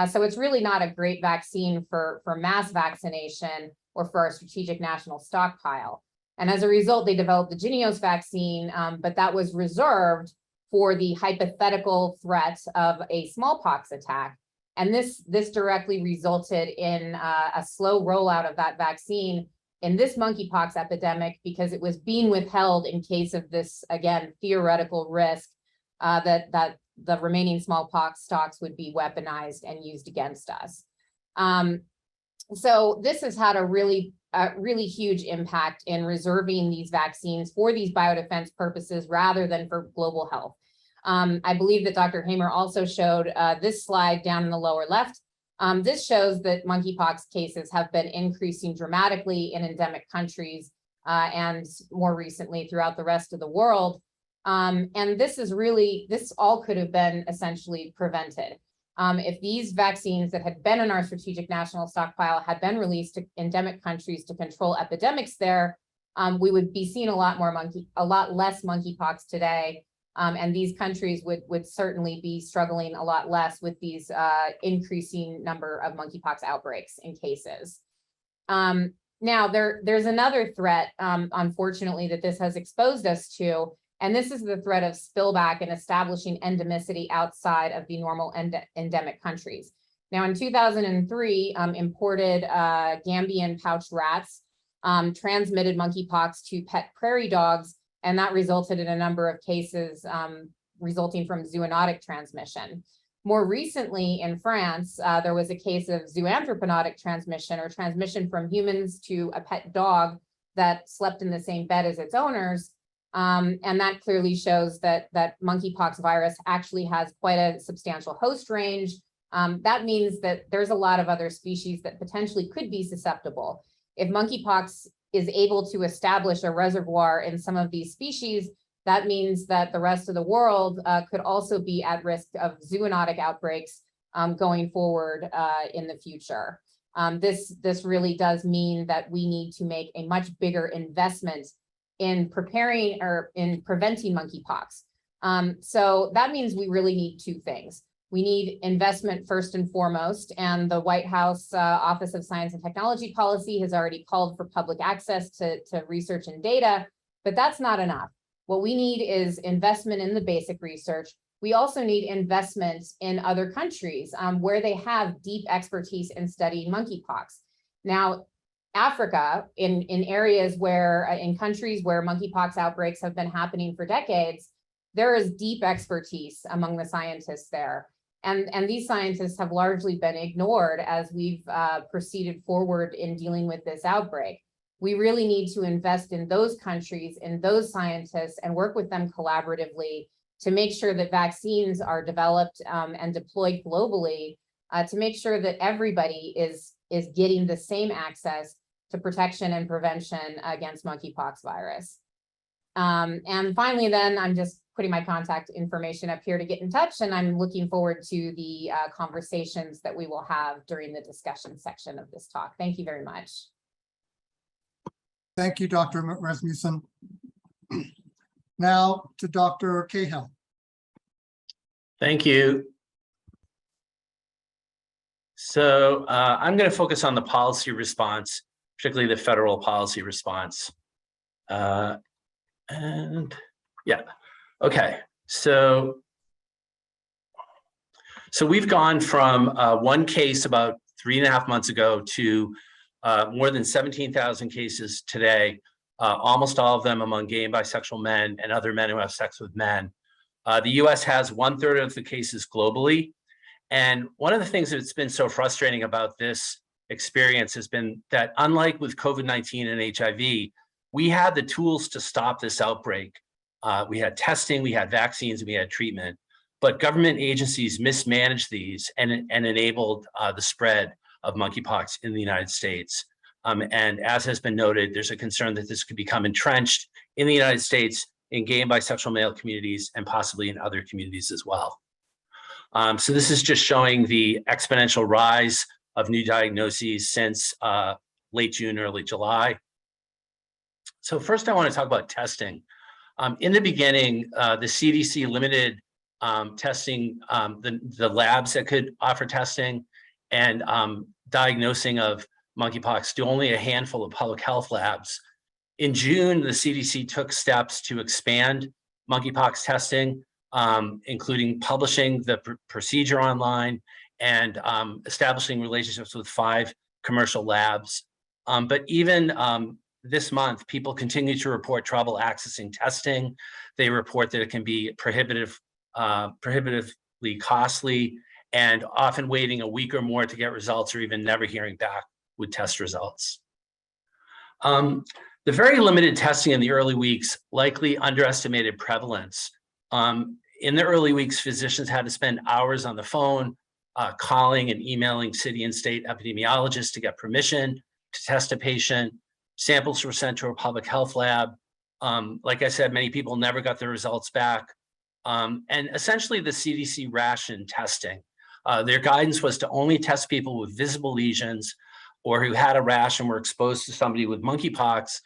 [SPEAKER 6] So it's really not a great vaccine for mass vaccination or for our strategic national stockpile. And as a result, they developed the Jynneos vaccine, but that was reserved for the hypothetical threat of a smallpox attack. And this directly resulted in a slow rollout of that vaccine in this monkeypox epidemic because it was being withheld in case of this, again, theoretical risk that the remaining smallpox stocks would be weaponized and used against us. So this has had a really huge impact in reserving these vaccines for these biodefense purposes rather than for global health. I believe that Dr. Hamer also showed this slide down in the lower left. This shows that monkeypox cases have been increasing dramatically in endemic countries and more recently throughout the rest of the world. And this all could have been essentially prevented. If these vaccines that had been in our strategic national stockpile had been released to endemic countries to control epidemics there, we would be seeing a lot less monkeypox today. And these countries would certainly be struggling a lot less with these increasing number of monkeypox outbreaks and cases. Now, there's another threat, unfortunately, that this has exposed us to, and this is the threat of spillback and establishing endemicity outside of the normal endemic countries. Now, in 2003, imported Gambian pouched rats transmitted monkeypox to pet prairie dogs and that resulted in a number of cases resulting from zoonotic transmission. More recently in France, there was a case of zooanthroponotic transmission, or transmission from humans to a pet dog that slept in the same bed as its owners. And that clearly shows that monkeypox virus actually has quite a substantial host range. That means that there's a lot of other species that potentially could be susceptible. If monkeypox is able to establish a reservoir in some of these species, that means that the rest of the world could also be at risk of zoonotic outbreaks going forward in the future. This really does mean that we need to make a much bigger investment in preparing or in preventing monkeypox. So that means we really need two things. We need investment first and foremost, and the White House Office of Science and Technology Policy has already called for public access to research and data, but that's not enough. What we need is investment in the basic research. We also need investment in other countries where they have deep expertise in studying monkeypox. Now, Africa, in areas where, in countries where monkeypox outbreaks have been happening for decades, there is deep expertise among the scientists there. And these scientists have largely been ignored as we've proceeded forward in dealing with this outbreak. We really need to invest in those countries, in those scientists, and work with them collaboratively to make sure that vaccines are developed and deployed globally to make sure that everybody is getting the same access to protection and prevention against monkeypox virus. And finally, then I'm just putting my contact information up here to get in touch, and I'm looking forward to the conversations that we will have during the discussion section of this talk. Thank you very much.
[SPEAKER 2] Thank you, Dr. Rasmussen. Now to Dr. Cahill.
[SPEAKER 7] Thank you. So I'm going to focus on the policy response, particularly the federal policy response. And yeah, okay. So we've gone from one case about 3.5 months ago to more than 17,000 cases today, almost all of them among gay and bisexual men and other men who have sex with men. The US has 1/3 of the cases globally. And one of the things that's been so frustrating about this experience has been that, unlike with COVID-19 and HIV, we had the tools to stop this outbreak. We had testing, we had vaccines, and we had treatment, but government agencies mismanaged these and enabled the spread of monkeypox in the United States. And as has been noted, there's a concern that this could become entrenched in the United States in gay and bisexual male communities and possibly in other communities as well. So this is just showing the exponential rise of new diagnoses since late June, early July. So first I want to talk about testing. In the beginning, the CDC limited testing, the labs that could offer testing and diagnosing of monkeypox to only a handful of public health labs. In June, the CDC took steps to expand monkeypox testing, including publishing the procedure online and establishing relationships with 5 commercial labs. But even this month, people continue to report trouble accessing testing. They report that it can be prohibitively costly and often waiting a week or more to get results, or even never hearing back with test results. The very limited testing in the early weeks likely underestimated prevalence. In the early weeks, physicians had to spend hours on the phone, calling and emailing city and state epidemiologists to get permission to test a patient. Samples were sent to a public health lab. Like I said, many people never got their results back. And essentially the CDC rationed testing. Their guidance was to only test people with visible lesions or who had a rash and were exposed to somebody with monkeypox.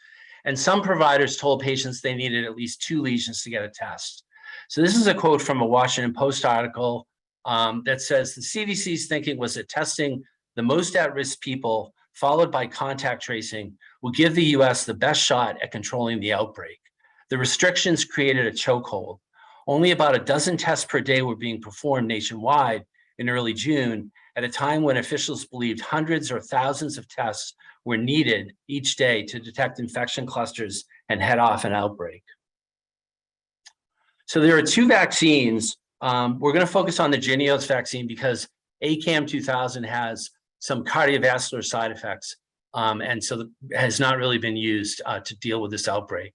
[SPEAKER 7] And some providers told patients they needed at least 2 lesions to get a test. So this is a quote from a Washington Post article that says the CDC's thinking was that testing the most at-risk people, followed by contact tracing, will give the US the best shot at controlling the outbreak. The restrictions created a chokehold. Only about a dozen tests per day were being performed nationwide in early June, at a time when officials believed hundreds or thousands of tests were needed each day to detect infection clusters and head off an outbreak. So there are two vaccines. We're going to focus on the Jynneos vaccine because ACAM 2000 has some cardiovascular side effects, and so has not really been used to deal with this outbreak.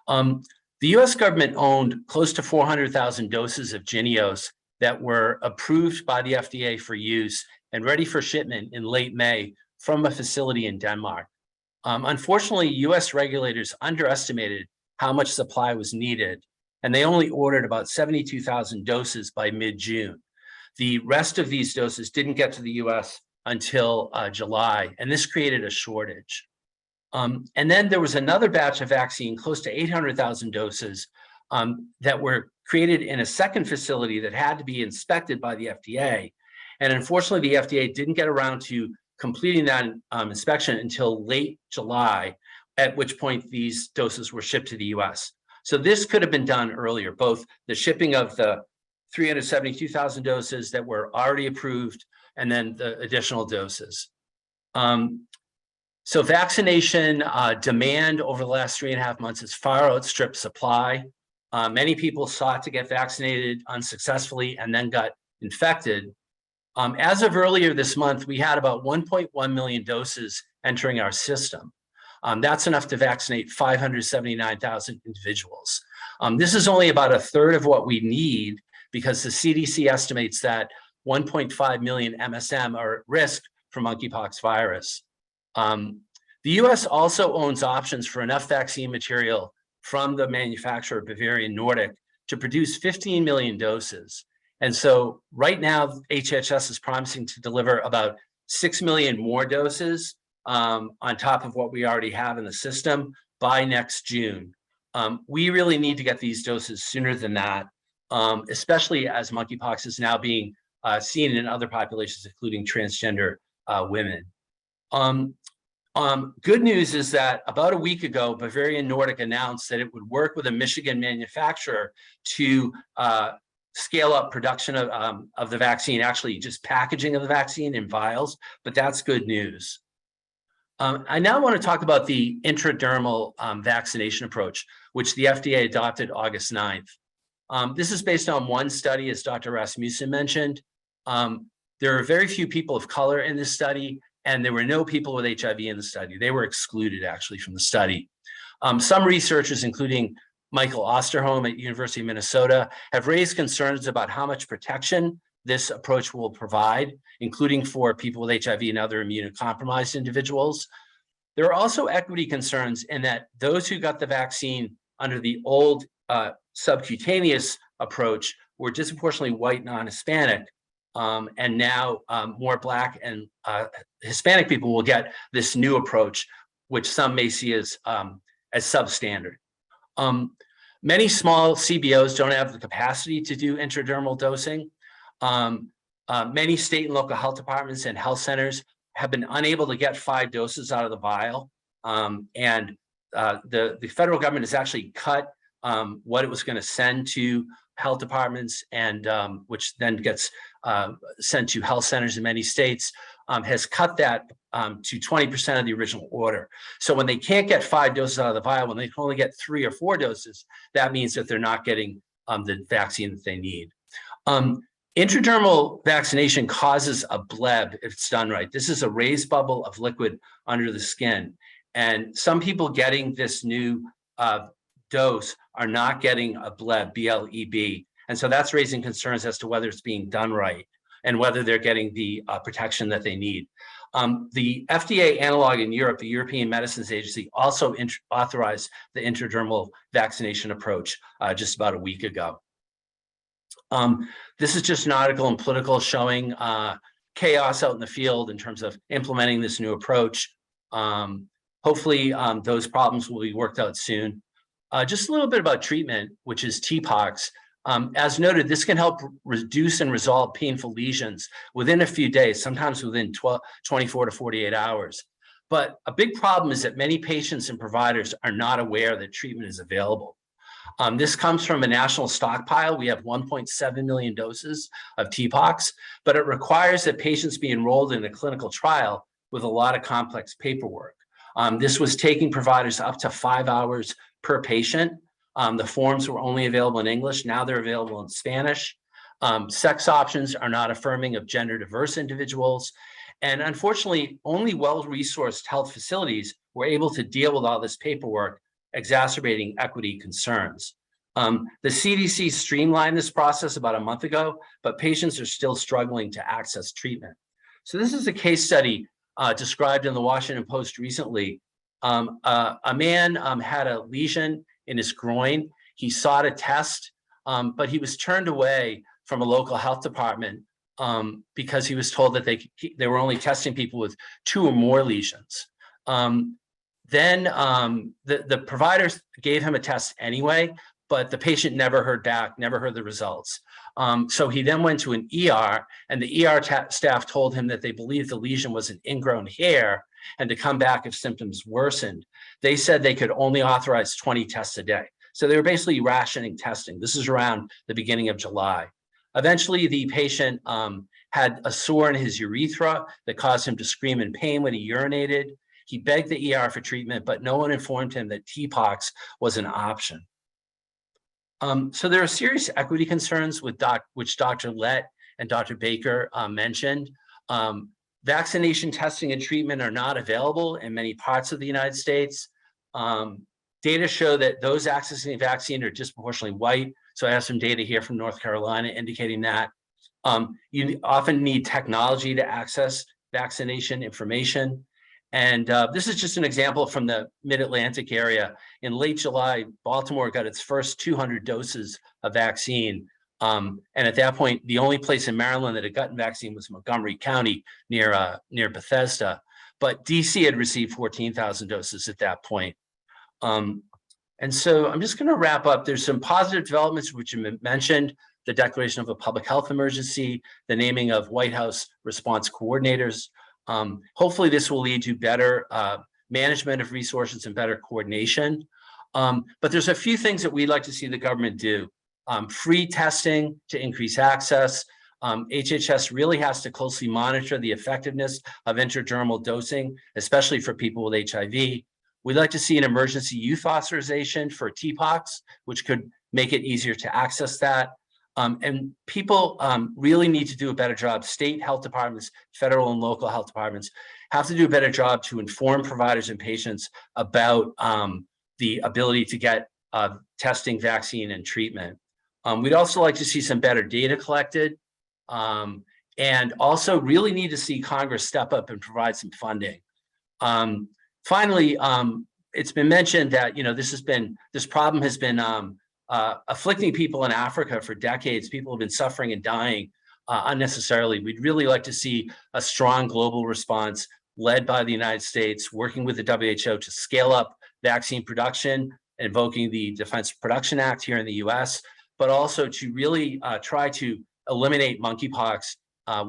[SPEAKER 7] The US government owned close to 400,000 doses of Jynneos that were approved by the FDA for use and ready for shipment in late May from a facility in Denmark. Unfortunately, US regulators underestimated how much supply was needed, and they only ordered about 72,000 doses by mid-June. The rest of these doses didn't get to the US until July, and this created a shortage. And then there was another batch of vaccine, close to 800,000 doses, that were created in a second facility that had to be inspected by the FDA. And unfortunately, the FDA didn't get around to completing that inspection until late July, at which point these doses were shipped to the US. So this could have been done earlier, both the shipping of the 372,000 doses that were already approved and then the additional doses. So vaccination demand over the last 3.5 months has far outstripped supply. Many people sought to get vaccinated unsuccessfully and then got infected. As of earlier this month, we had about 1.1 million doses entering our system. That's enough to vaccinate 579,000 individuals. This is only about 1/3 of what we need because the CDC estimates that 1.5 million MSM are at risk for monkeypox virus. The US also owns options for enough vaccine material from the manufacturer Bavarian Nordic to produce 15 million doses. And so right now, HHS is promising to deliver about 6 million more doses on top of what we already have in the system by next June. We really need to get these doses sooner than that, especially as monkeypox is now being seen in other populations, including transgender women. Good news is that about a week ago, Bavarian Nordic announced that it would work with a Michigan manufacturer to scale up production of the vaccine, actually just packaging of the vaccine in vials, but that's good news. I now want to talk about the intradermal vaccination approach, which the FDA adopted August 9th. This is based on one study, as Dr. Rasmussen mentioned. There are very few people of color in this study, and there were no people with HIV in the study. They were excluded actually from the study. Some researchers, including Michael Osterholm at University of Minnesota, have raised concerns about how much protection this approach will provide, including for people with HIV and other immunocompromised individuals. There are also equity concerns in that those who got the vaccine under the old subcutaneous approach were disproportionately white, non-Hispanic, and now more Black and Hispanic people will get this new approach, which some may see as substandard. Many small CBOs don't have the capacity to do intradermal dosing. Many state and local health departments and health centers have been unable to get 5 doses out of the vial. And the federal government has actually cut what it was going to send to health departments, and which then gets sent to health centers in many states, has cut that to 20% of the original order. So when they can't get 5 doses out of the vial, when they can only get 3 or 4 doses, that means that they're not getting the vaccine that they need. Intradermal vaccination causes a bleb if it's done right. This is a raised bubble of liquid under the skin. And some people getting this new dose are not getting a bleb, B-L-E-B. And so that's raising concerns as to whether it's being done right and whether they're getting the protection that they need. The FDA analog in Europe, the European Medicines Agency, also authorized the intradermal vaccination approach just about a week ago. This is just an article in Political showing chaos out in the field in terms of implementing this new approach. Hopefully those problems will be worked out soon. Just a little bit about treatment, which is TPOXX. As noted, this can help reduce and resolve painful lesions within a few days, sometimes within 24 to 48 hours. But a big problem is that many patients and providers are not aware that treatment is available. This comes from a national stockpile. We have 1.7 million doses of TPOXX, but it requires that patients be enrolled in a clinical trial with a lot of complex paperwork. This was taking providers up to 5 hours per patient. The forms were only available in English. Now they're available in Spanish. Sex options are not affirming of gender diverse individuals. And unfortunately, only well-resourced health facilities were able to deal with all this paperwork, exacerbating equity concerns. The CDC streamlined this process about a month ago, but patients are still struggling to access treatment. So this is a case study described in the Washington Post recently. A man had a lesion in his groin. He sought a test, but he was turned away from a local health department because he was told that they were only testing people with 2 or more lesions. Then the providers gave him a test anyway, but the patient never heard back, never heard the results. So he then went to an ER, and the ER staff told him that they believed the lesion was an ingrown hair and to come back if symptoms worsened. They said they could only authorize 20 tests a day. So they were basically rationing testing. This is around the beginning of July. Eventually, the patient had a sore in his urethra that caused him to scream in pain when he urinated. He begged the ER for treatment, but no one informed him that TPOXX was an option. So there are serious equity concerns with which Dr. Lett and Dr. Baker mentioned. Vaccination testing and treatment are not available in many parts of the United States. Data show that those accessing vaccine are disproportionately white. So I have some data here from North Carolina indicating that. You often need technology to access vaccination information. And this is just an example from the Mid-Atlantic area. In late July, Baltimore got its first 200 doses of vaccine. And at that point, the only place in Maryland that had gotten vaccine was Montgomery County near Bethesda. But DC had received 14,000 doses at that point. And so I'm just going to wrap up. There's some positive developments which have been mentioned: the declaration of a public health emergency, the naming of White House response coordinators. Hopefully this will lead to better management of resources and better coordination. But there's a few things that we'd like to see the government do. Free testing to increase access. HHS really has to closely monitor the effectiveness of intradermal dosing, especially for people with HIV. We'd like to see an emergency use authorization for TPOXX, which could make it easier to access that. And people really need to do a better job. State health departments, federal and local health departments have to do a better job to inform providers and patients about the ability to get testing, vaccine, and treatment. We'd also like to see some better data collected, and also really need to see Congress step up and provide some funding. Finally, it's been mentioned that this problem has been afflicting people in Africa for decades. People have been suffering and dying unnecessarily. We'd really like to see a strong global response led by the United States, working with the WHO to scale up vaccine production, invoking the Defense Production Act here in the US, but also to really try to eliminate monkeypox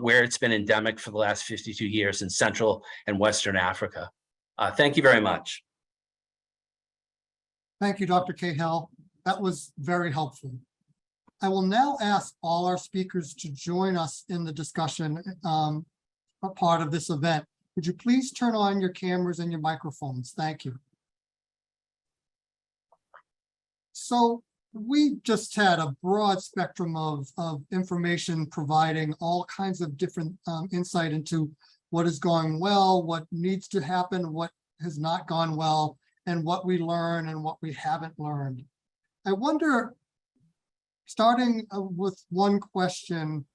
[SPEAKER 7] where it's been endemic for the last 52 years in Central and Western Africa. Thank you very much.
[SPEAKER 2] Thank you, Dr. Cahill. That was very helpful. I will now ask all our speakers to join us in the discussion part of this event. Would you please turn on your cameras and your microphones? Thank you. So we just had a broad spectrum of information providing all kinds of different insight into what is going well, what needs to happen, what has not gone well, and what we learn and what we haven't learned. I wonder, starting with one question,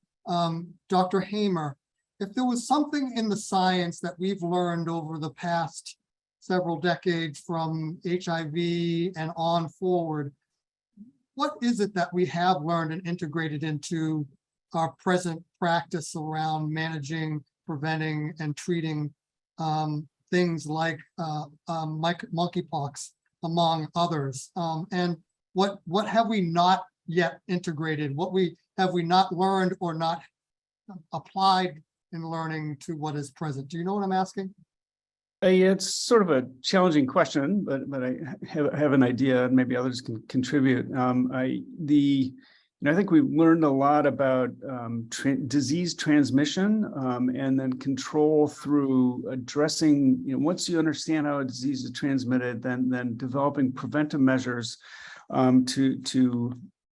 [SPEAKER 2] Dr. Hamer, if there was something in the science that we've learned over the past several decades from HIV and on forward, what is it that we have learned and integrated into our present practice around managing, preventing, and treating things like monkeypox, among others? And what have we not yet integrated? What have we not learned or not applied in learning to what is present? Do you know what I'm asking?
[SPEAKER 3] It's sort of a challenging question, but I have an idea, and maybe others can contribute. And I think we've learned a lot about disease transmission and then control through addressing, once you understand how a disease is transmitted, then developing preventive measures to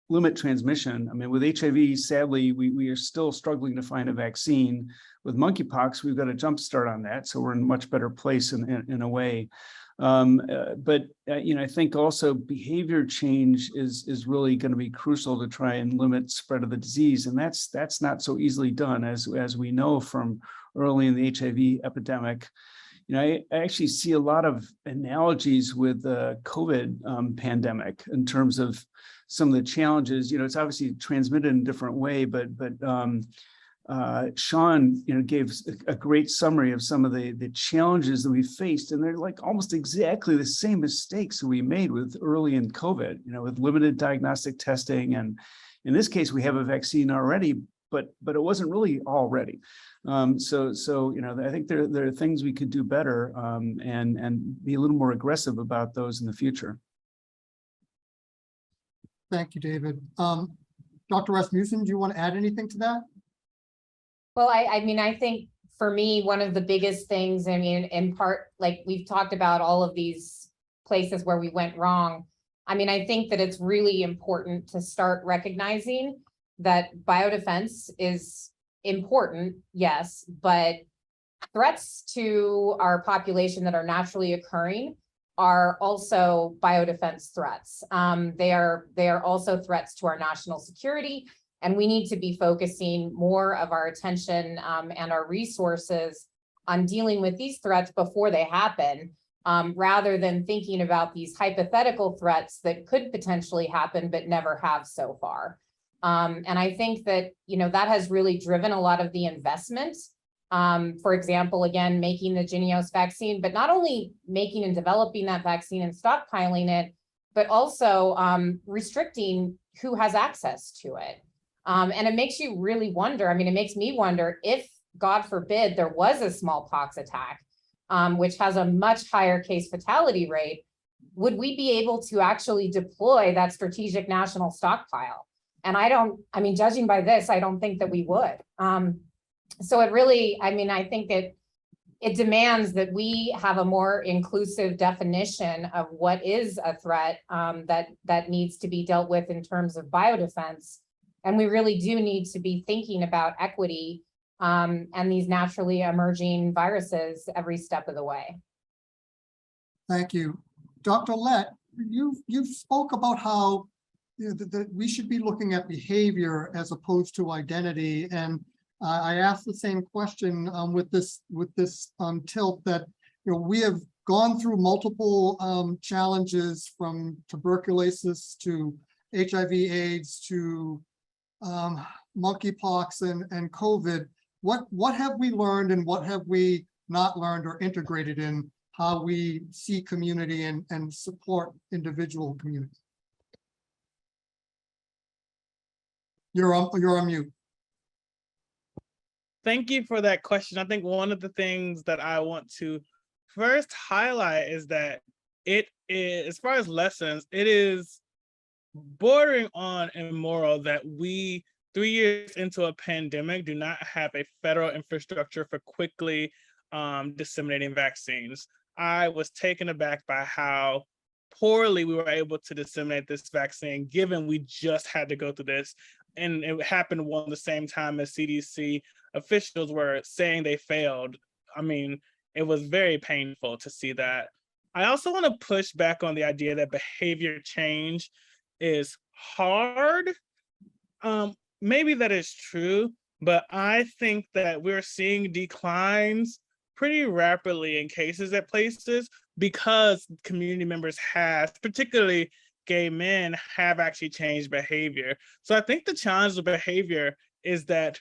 [SPEAKER 3] limit transmission. I mean, with HIV, sadly, we are still struggling to find a vaccine. With monkeypox, we've got a jump start on that, so we're in a much better place in a way. But I think also behavior change is really going to be crucial to try and limit spread of the disease, and that's not so easily done, as we know from early in the HIV epidemic. I actually see a lot of analogies with the COVID pandemic in terms of some of the challenges. It's obviously transmitted in a different way, but Sean, gave a great summary of some of the challenges that we faced, and they're like almost exactly the same mistakes that we made with early in COVID, with limited diagnostic testing. And in this case, we have a vaccine already, but it wasn't really all ready. So I think there are things we could do better and be a little more aggressive about those in the future.
[SPEAKER 2] Thank you, David. Dr. Rasmussen, do you want to add anything to that?
[SPEAKER 6] Well, I think for me, one of the biggest things, in part, like we've talked about all of these places where we went wrong. I think that it's really important to start recognizing that biodefense is important, yes, but threats to our population that are naturally occurring are also biodefense threats. They are also threats to our national security. And we need to be focusing more of our attention and our resources on dealing with these threats before they happen, rather than thinking about these hypothetical threats that could potentially happen but never have so far. And I think that, that has really driven a lot of the investment. For example, again, making the Jynneos vaccine, but not only making and developing that vaccine and stockpiling it, but also restricting who has access to it. And it makes you really wonder. It makes me wonder if, God forbid, there was a smallpox attack, which has a much higher case fatality rate, would we be able to actually deploy that strategic national stockpile? And judging by this, I don't think that we would. So it really, I think it demands that we have a more inclusive definition of what is a threat that needs to be dealt with in terms of biodefense. And we really do need to be thinking about equity and these naturally emerging viruses every step of the way.
[SPEAKER 2] Thank you. Dr. Lett, you spoke about how that we should be looking at behavior as opposed to identity. And I asked the same question with this tilt that we have gone through multiple challenges, from tuberculosis to HIV/AIDS to monkeypox and COVID. What have we learned and what have we not learned or integrated in how we see community and support individual communities? You're on mute.
[SPEAKER 4] Thank you for that question. I think one of the things that I want to first highlight is that it is, as far as lessons, it is bordering on immoral that we, 3 years into a pandemic, do not have a federal infrastructure for quickly disseminating vaccines. I was taken aback by how poorly we were able to disseminate this vaccine, given we just had to go through this. And it happened at the same time as CDC officials were saying they failed. It was very painful to see that. I also want to push back on the idea that behavior change is hard. Maybe that is true, but I think that we're seeing declines pretty rapidly in cases at places because community members have, particularly gay men, have actually changed behavior. So I think the challenge with behavior is that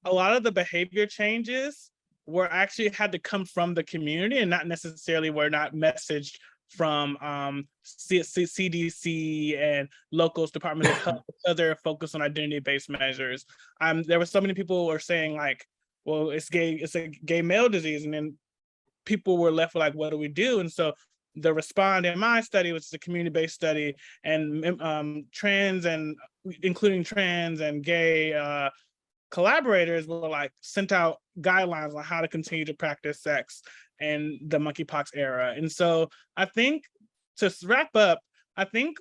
[SPEAKER 4] a lot of the behavior changes were actually had to come from the community and not necessarily were not messaged from CDC and local departments of health, because they're focused on identity-based measures. There were so many people who were saying like, well, it's a gay male disease, and then people were left with like, what do we do? And so the Respond in my study, which is a community-based study, and trans and including trans and gay collaborators were like sent out guidelines on how to continue to practice sex in the monkeypox era. And so I think to wrap up, I think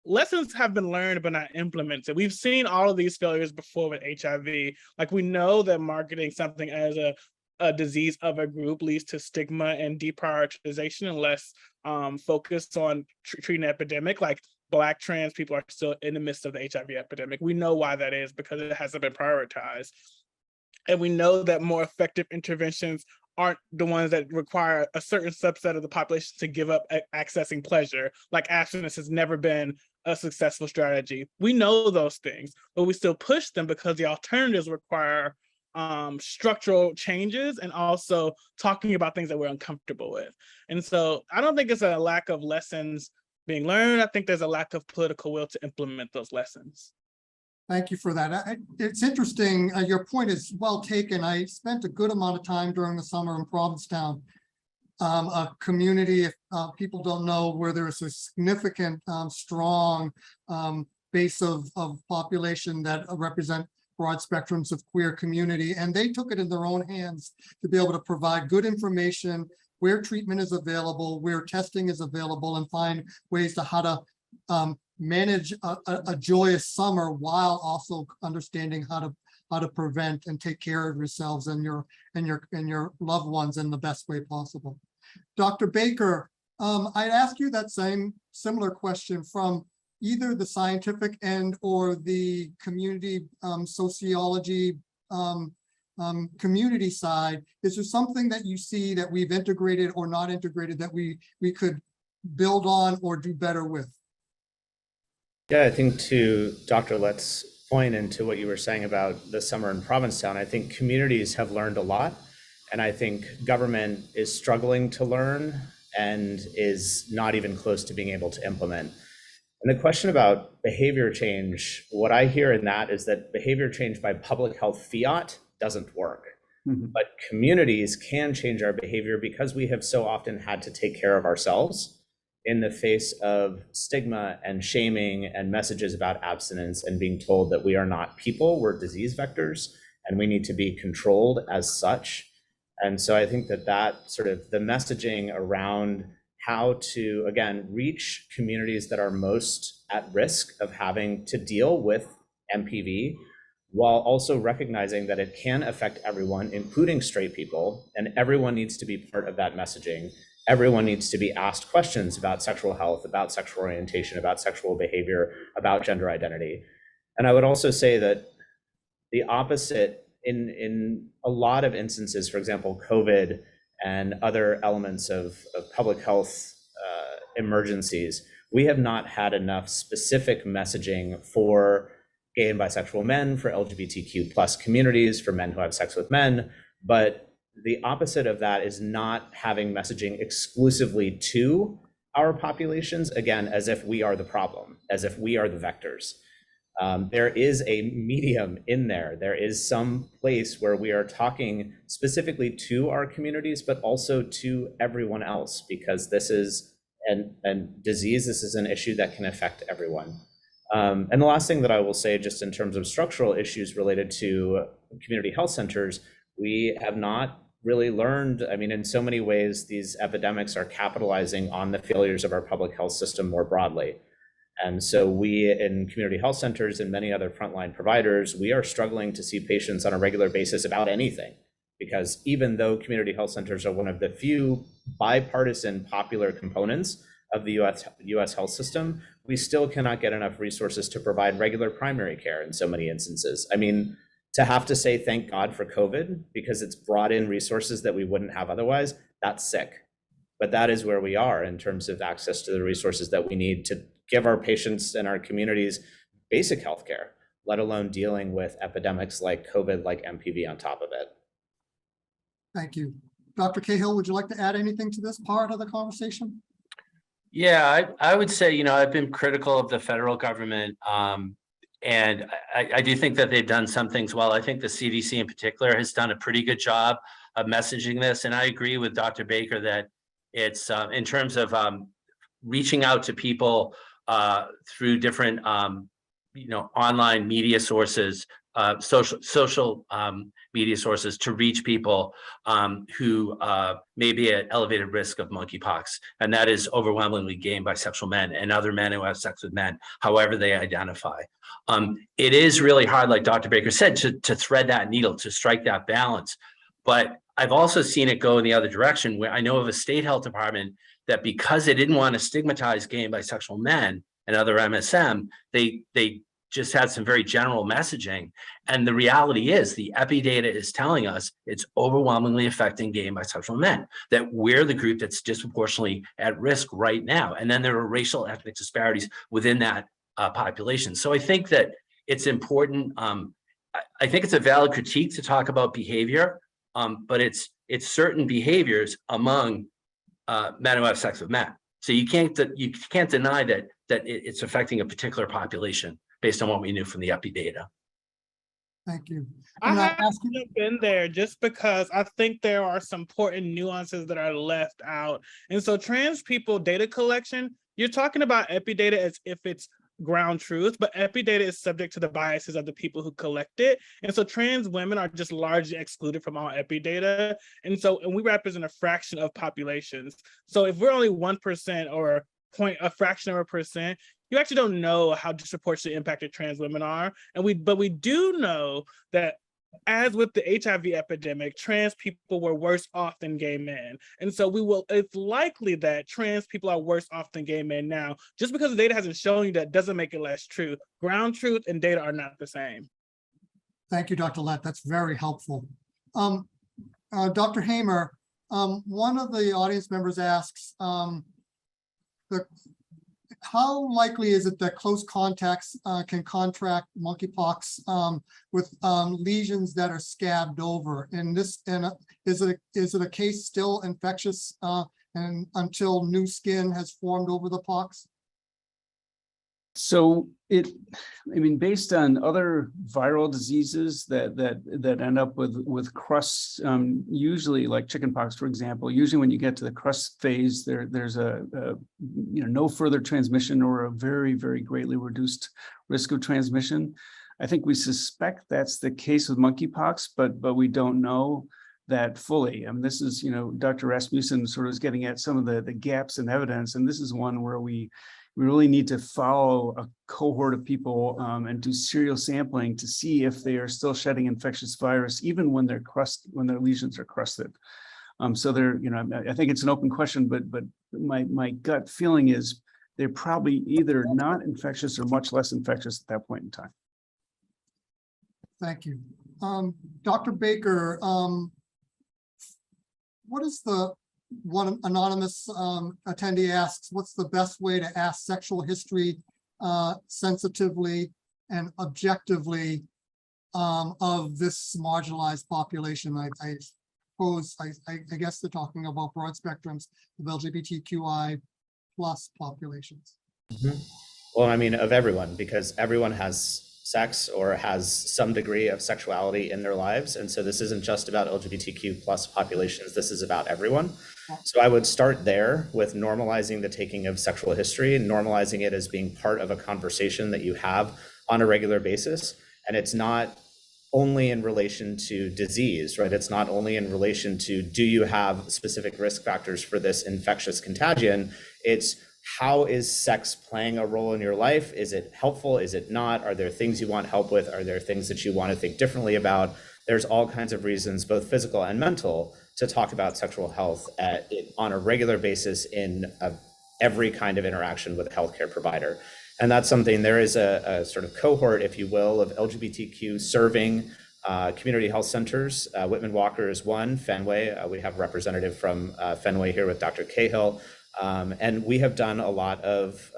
[SPEAKER 4] lessons have been learned but not implemented. We've seen all of these failures before with HIV. Like, we know that marketing something as a disease of a group leads to stigma and deprioritization and less focus on treating the epidemic. Like, Black trans people are still in the midst of the HIV epidemic. We know why that is, because it hasn't been prioritized. And we know that more effective interventions aren't the ones that require a certain subset of the population to give up accessing pleasure. Like, abstinence has never been a successful strategy. We know those things, but we still push them because the alternatives require structural changes and also talking about things that we're uncomfortable with. And so I don't think it's a lack of lessons being learned. I think there's a lack of political will to implement those lessons.
[SPEAKER 2] Thank you for that. It's interesting. Your point is well taken. I spent a good amount of time during the summer in Provincetown, a community, if people don't know, where there's a significant, strong base of population that represent broad spectrums of queer community. And they took it in their own hands to be able to provide good information, where treatment is available, where testing is available, and find ways to how to manage a joyous summer while also understanding how to prevent and take care of yourselves and your loved ones in the best way possible. Dr. Baker, I'd ask you that similar question from either the scientific end or the community sociology community side. Is there something that you see that we've integrated or not integrated that we could build on or do better with?
[SPEAKER 5] Yeah, I think to Dr. Lett's point and to what you were saying about the summer in Provincetown, I think communities have learned a lot. And I think government is struggling to learn and is not even close to being able to implement. And the question about behavior change, what I hear in that is that behavior change by public health fiat doesn't work. Mm-hmm. But communities can change our behavior because we have so often had to take care of ourselves in the face of stigma and shaming and messages about abstinence and being told that we are not people, we're disease vectors, and we need to be controlled as such. And so I think that sort of the messaging around how to, again, reach communities that are most at risk of having to deal with MPV, while also recognizing that it can affect everyone, including straight people, and everyone needs to be part of that messaging. Everyone needs to be asked questions about sexual health, about sexual orientation, about sexual behavior, about gender identity. And I would also say that the opposite in a lot of instances, for example, COVID and other elements of public health emergencies, we have not had enough specific messaging for gay and bisexual men, for LGBTQ plus communities, for men who have sex with men. But the opposite of that is not having messaging exclusively to our populations, again, as if we are the problem, as if we are the vectors. There is a medium in there. There is some place where we are talking specifically to our communities, but also to everyone else, because this is an disease, this is an issue that can affect everyone. And the last thing that I will say, just in terms of structural issues related to community health centers, we have not really learned. I mean, in so many ways, these epidemics are capitalizing on the failures of our public health system more broadly. And so we in community health centers and many other frontline providers, we are struggling to see patients on a regular basis about anything, because even though community health centers are one of the few bipartisan popular components of the US health system, we still cannot get enough resources to provide regular primary care in so many instances. I mean, to have to say thank God for COVID because it's brought in resources that we wouldn't have otherwise, that's sick. But that is where we are in terms of access to the resources that we need to give our patients and our communities basic healthcare, let alone dealing with epidemics like COVID, like MPV on top of it.
[SPEAKER 2] Thank you. Dr. Cahill, would you like to add anything to this part of the conversation?
[SPEAKER 7] Yeah, I would say, I've been critical of the federal government, and I do think that they've done some things well. I think the CDC in particular has done a pretty good job of messaging this. And I agree with Dr. Baker that It's in terms of reaching out to people through different, online media sources, social media sources to reach people who may be at elevated risk of monkeypox. And that is overwhelmingly gay and bisexual men and other men who have sex with men, however they identify. It is really hard, like Dr. Baker said, to thread that needle, to strike that balance. But I've also seen it go in the other direction, where I know of a state health department that, because they didn't want to stigmatize gay and bisexual men and other MSM, they just had some very general messaging. And the reality is the epi data is telling us it's overwhelmingly affecting gay and bisexual men, that we're the group that's disproportionately at risk right now. And then there are racial ethnic disparities within that population. So I think that it's important. I think it's a valid critique to talk about behavior, but it's certain behaviors among men who have sex with men. So you can't deny that it's affecting a particular population based on what we knew from the epi data.
[SPEAKER 2] Thank you.
[SPEAKER 4] I
[SPEAKER 2] I'm not
[SPEAKER 4] have to
[SPEAKER 2] asking-
[SPEAKER 4] jump in there just because I think there are some important nuances that are left out. And so trans people data collection, you're talking about epi data as if it's ground truth, but epi data is subject to the biases of the people who collect it. And so trans women are just largely excluded from all epi data. And we represent a fraction of populations. So if we're only 1% or a fraction of a percent, you actually don't know how disproportionately impacted trans women are. But we do know that, as with the HIV epidemic, trans people were worse off than gay men. And so it's likely that trans people are worse off than gay men now. Just because the data hasn't shown you that doesn't make it less true. Ground truth and data are not the same.
[SPEAKER 2] Thank you, Dr. Lett. That's very helpful. Dr. Hamer, one of the audience members asks, how likely is it that close contacts can contract monkeypox with lesions that are scabbed over? And is it a case still infectious and until new skin has formed over the pox?
[SPEAKER 3] So based on other viral diseases that end up with crusts, usually like chickenpox, for example, usually when you get to the crust phase, there's a no further transmission or a very, very greatly reduced risk of transmission. I think we suspect that's the case with monkeypox, but we don't know that fully. This is, Dr. Rasmussen sort of is getting at some of the gaps in evidence, and this is one where we really need to follow a cohort of people and do serial sampling to see if they are still shedding infectious virus, even when their lesions are crusted. So I think it's an open question, but my gut feeling is they're probably either not infectious or much less infectious at that point in time.
[SPEAKER 2] Thank you. Dr. Baker, what is one anonymous attendee asks, what's the best way to ask sexual history sensitively and objectively of this marginalized population? I suppose, I guess they're talking about broad spectrums of LGBTQI plus populations.
[SPEAKER 5] Mm-hmm. Well, of everyone, because everyone has sex or has some degree of sexuality in their lives. And so this isn't just about LGBTQ plus populations, this is about everyone. So I would start there with normalizing the taking of sexual history and normalizing it as being part of a conversation that you have on a regular basis. And it's not only in relation to disease, right? It's not only in relation to, do you have specific risk factors for this infectious contagion? It's, how is sex playing a role in your life? Is it helpful? Is it not? Are there things you want help with? Are there things that you want to think differently about? There's all kinds of reasons, both physical and mental, to talk about sexual health on a regular basis in every kind of interaction with a healthcare provider. And that's something, there is a sort of cohort, if you will, of LGBTQ serving community health centers. Whitman-Walker is one, Fenway. We have a representative from Fenway here with Dr. Cahill. And we have done a lot of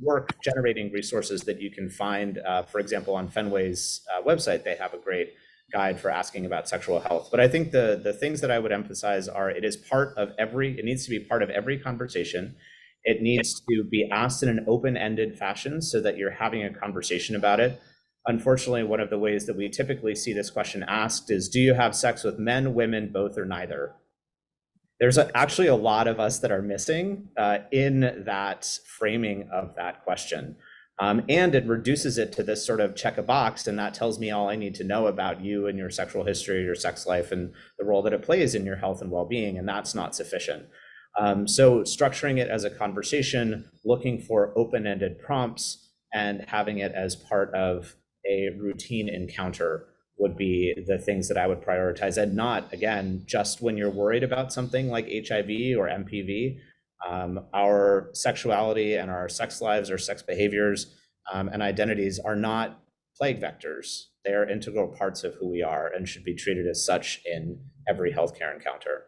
[SPEAKER 5] work generating resources that you can find, for example, on Fenway's website. They have a great guide for asking about sexual health. But I think the things that I would emphasize are, it needs to be part of every conversation. It needs to be asked in an open-ended fashion so that you're having a conversation about it. Unfortunately, one of the ways that we typically see this question asked is, do you have sex with men, women, both, or neither? There's actually a lot of us that are missing in that framing of that question. And it reduces it to this sort of check a box, and that tells me all I need to know about you and your sexual history, your sex life, and the role that it plays in your health and well-being, and that's not sufficient. So structuring it as a conversation, looking for open-ended prompts, and having it as part of a routine encounter would be the things that I would prioritize, and not, again, just when you're worried about something like HIV or MPV. Our sexuality and our sex lives or sex behaviors and identities are not plague vectors. They are integral parts of who we are and should be treated as such in every healthcare encounter.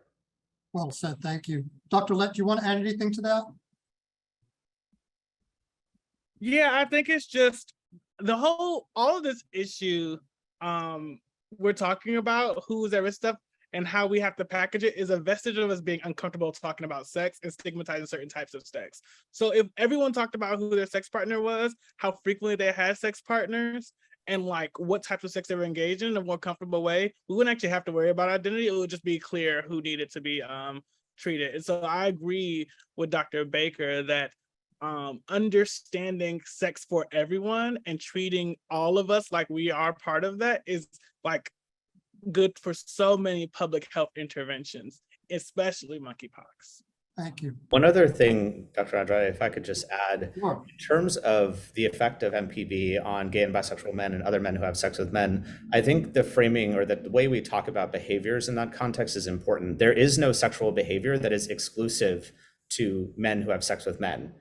[SPEAKER 2] Well said, thank you. Dr. Lett, do you want to add anything to that?
[SPEAKER 4] Yeah, I think it's just all of this issue we're talking about, who's at risk stuff, and how we have to package it is a vestige of us being uncomfortable talking about sex and stigmatizing certain types of sex. So if everyone talked about who their sex partner was, how frequently they had sex partners, and like what types of sex they were engaged in a more comfortable way, we wouldn't actually have to worry about identity. It would just be clear who needed to be treated. And so I agree with Dr. Baker that understanding sex for everyone and treating all of us like we are part of that is like good for so many public health interventions, especially monkeypox.
[SPEAKER 2] Thank you.
[SPEAKER 5] One other thing, Dr. Andrade, if I could just add,
[SPEAKER 2] Sure.
[SPEAKER 5] in terms of the effect of MPV on gay and bisexual men and other men who have sex with men, I think the framing or the way we talk about behaviors in that context is important. There is no sexual behavior that is exclusive to men who have sex with men.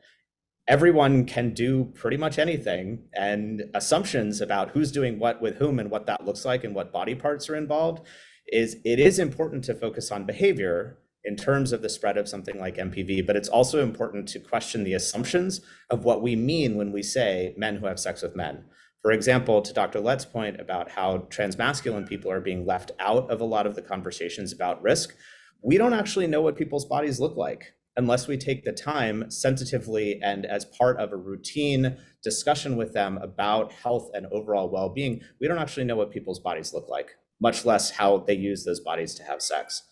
[SPEAKER 5] Everyone can do pretty much anything, and assumptions about who's doing what with whom and what that looks like and what body parts are involved it is important to focus on behavior in terms of the spread of something like MPV, but it's also important to question the assumptions of what we mean when we say men who have sex with men. For example, to Dr. Lett's point about how transmasculine people are being left out of a lot of the conversations about risk, we don't actually know what people's bodies look like unless we take the time sensitively and as part of a routine discussion with them about health and overall well-being. We don't actually know what people's bodies look like, much less how they use those bodies to have sex.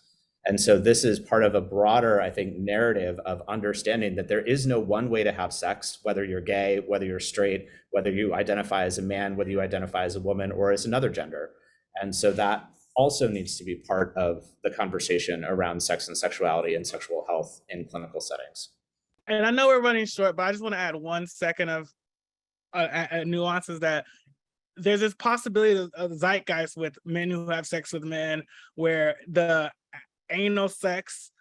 [SPEAKER 5] And so this is part of a broader, I think, narrative of understanding that there is no one way to have sex, whether you're gay, whether you're straight, whether you identify as a man, whether you identify as a woman or as another gender. And so that also needs to be part of the conversation around sex and sexuality and sexual health in clinical settings.
[SPEAKER 4] And I know we're running short, but I just want to add 1 second of nuances that there's this possibility of zeitgeist with men who have sex with men where the anal sex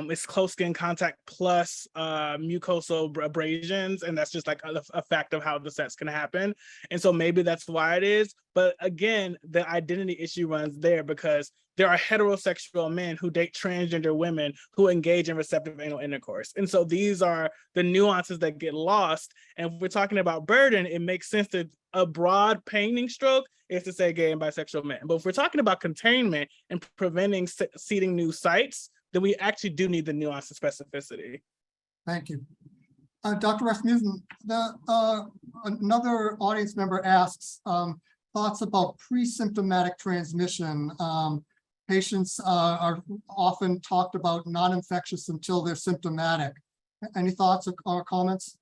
[SPEAKER 4] is close skin contact plus mucosal abrasions, and that's just like a fact of how the sex can happen. And so maybe that's why it is. But again, the identity issue runs there because there are heterosexual men who date transgender women who engage in receptive anal intercourse. And so these are the nuances that get lost. And if we're talking about burden, it makes sense that a broad painting stroke is to say gay and bisexual men. But if we're talking about containment and preventing seeding new sites, then we actually do need the nuance and specificity.
[SPEAKER 2] Thank you. Dr. Rasmussen, another audience member asks thoughts about pre-symptomatic transmission. Patients are often talked about non-infectious until they're symptomatic. Any thoughts or comments?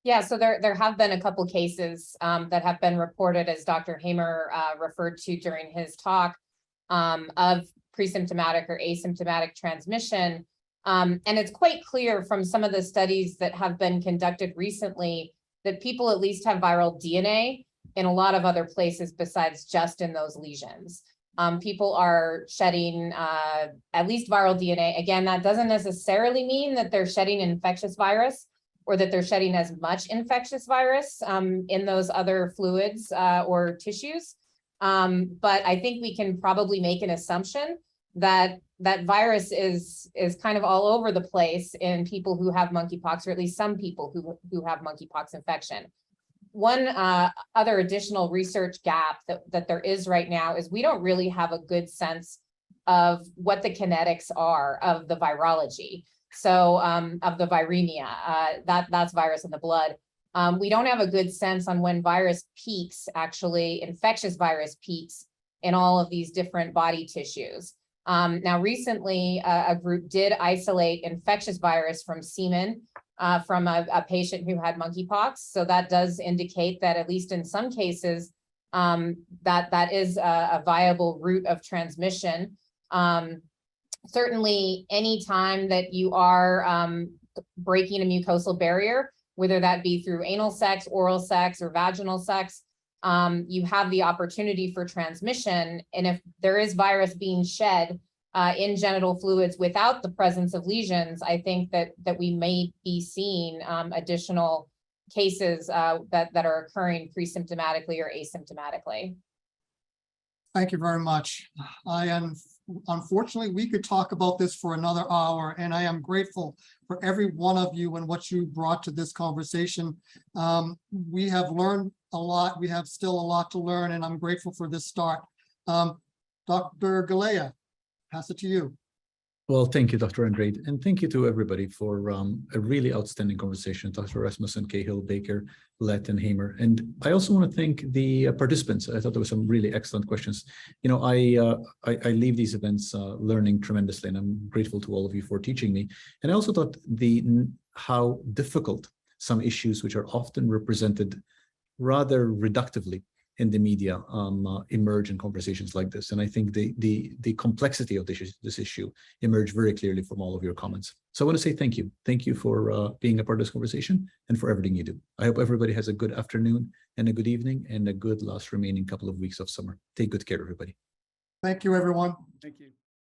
[SPEAKER 6] Yeah, so there have been a couple cases that have been reported, as Dr. Hamer referred to during his talk, of pre-symptomatic or asymptomatic transmission. And it's quite clear from some of the studies that have been conducted recently that people at least have viral DNA in a lot of other places besides just in those lesions. People are shedding at least viral DNA. Again, that doesn't necessarily mean that they're shedding infectious virus or that they're shedding as much infectious virus in those other fluids or tissues. But I think we can probably make an assumption that that virus is kind of all over the place in people who have monkeypox, or at least some people who have monkeypox infection. One other additional research gap that there is right now is we don't really have a good sense of what the kinetics are of the virology. So of the viremia, that's virus in the blood. We don't have a good sense on when virus peaks, actually infectious virus peaks in all of these different body tissues. Now, recently, a group did isolate infectious virus from semen from a patient who had monkeypox. So that does indicate that, at least in some cases, that is a viable route of transmission. Certainly, any time that you are breaking a mucosal barrier, whether that be through anal sex, oral sex, or vaginal sex, you have the opportunity for transmission. And if there is virus being shed in genital fluids without the presence of lesions, I think that we may be seeing additional cases that are occurring pre-symptomatically or asymptomatically.
[SPEAKER 2] Thank you very much. Unfortunately, we could talk about this for another hour, and I am grateful for every one of you and what you brought to this conversation. We have learned a lot. We have still a lot to learn, and I'm grateful for this start. Dr. Galea, pass it to you.
[SPEAKER 1] Well, thank you, Dr. Andrade, and thank you to everybody for a really outstanding conversation, Dr. Rasmussen, Cahill, Baker, Lett, and Hamer. And I also want to thank the participants. I thought there were some really excellent questions. You know, I leave these events learning tremendously, and I'm grateful to all of you for teaching me. And I also thought how difficult some issues, which are often represented rather reductively in the media, emerge in conversations like this. And I think the complexity of this issue emerged very clearly from all of your comments. So I want to say thank you. Thank you for being a part of this conversation and for everything you do. I hope everybody has a good afternoon and a good evening and a good last remaining couple of weeks of summer. Take good care, everybody.
[SPEAKER 2] Thank you, everyone.
[SPEAKER 3] Thank you.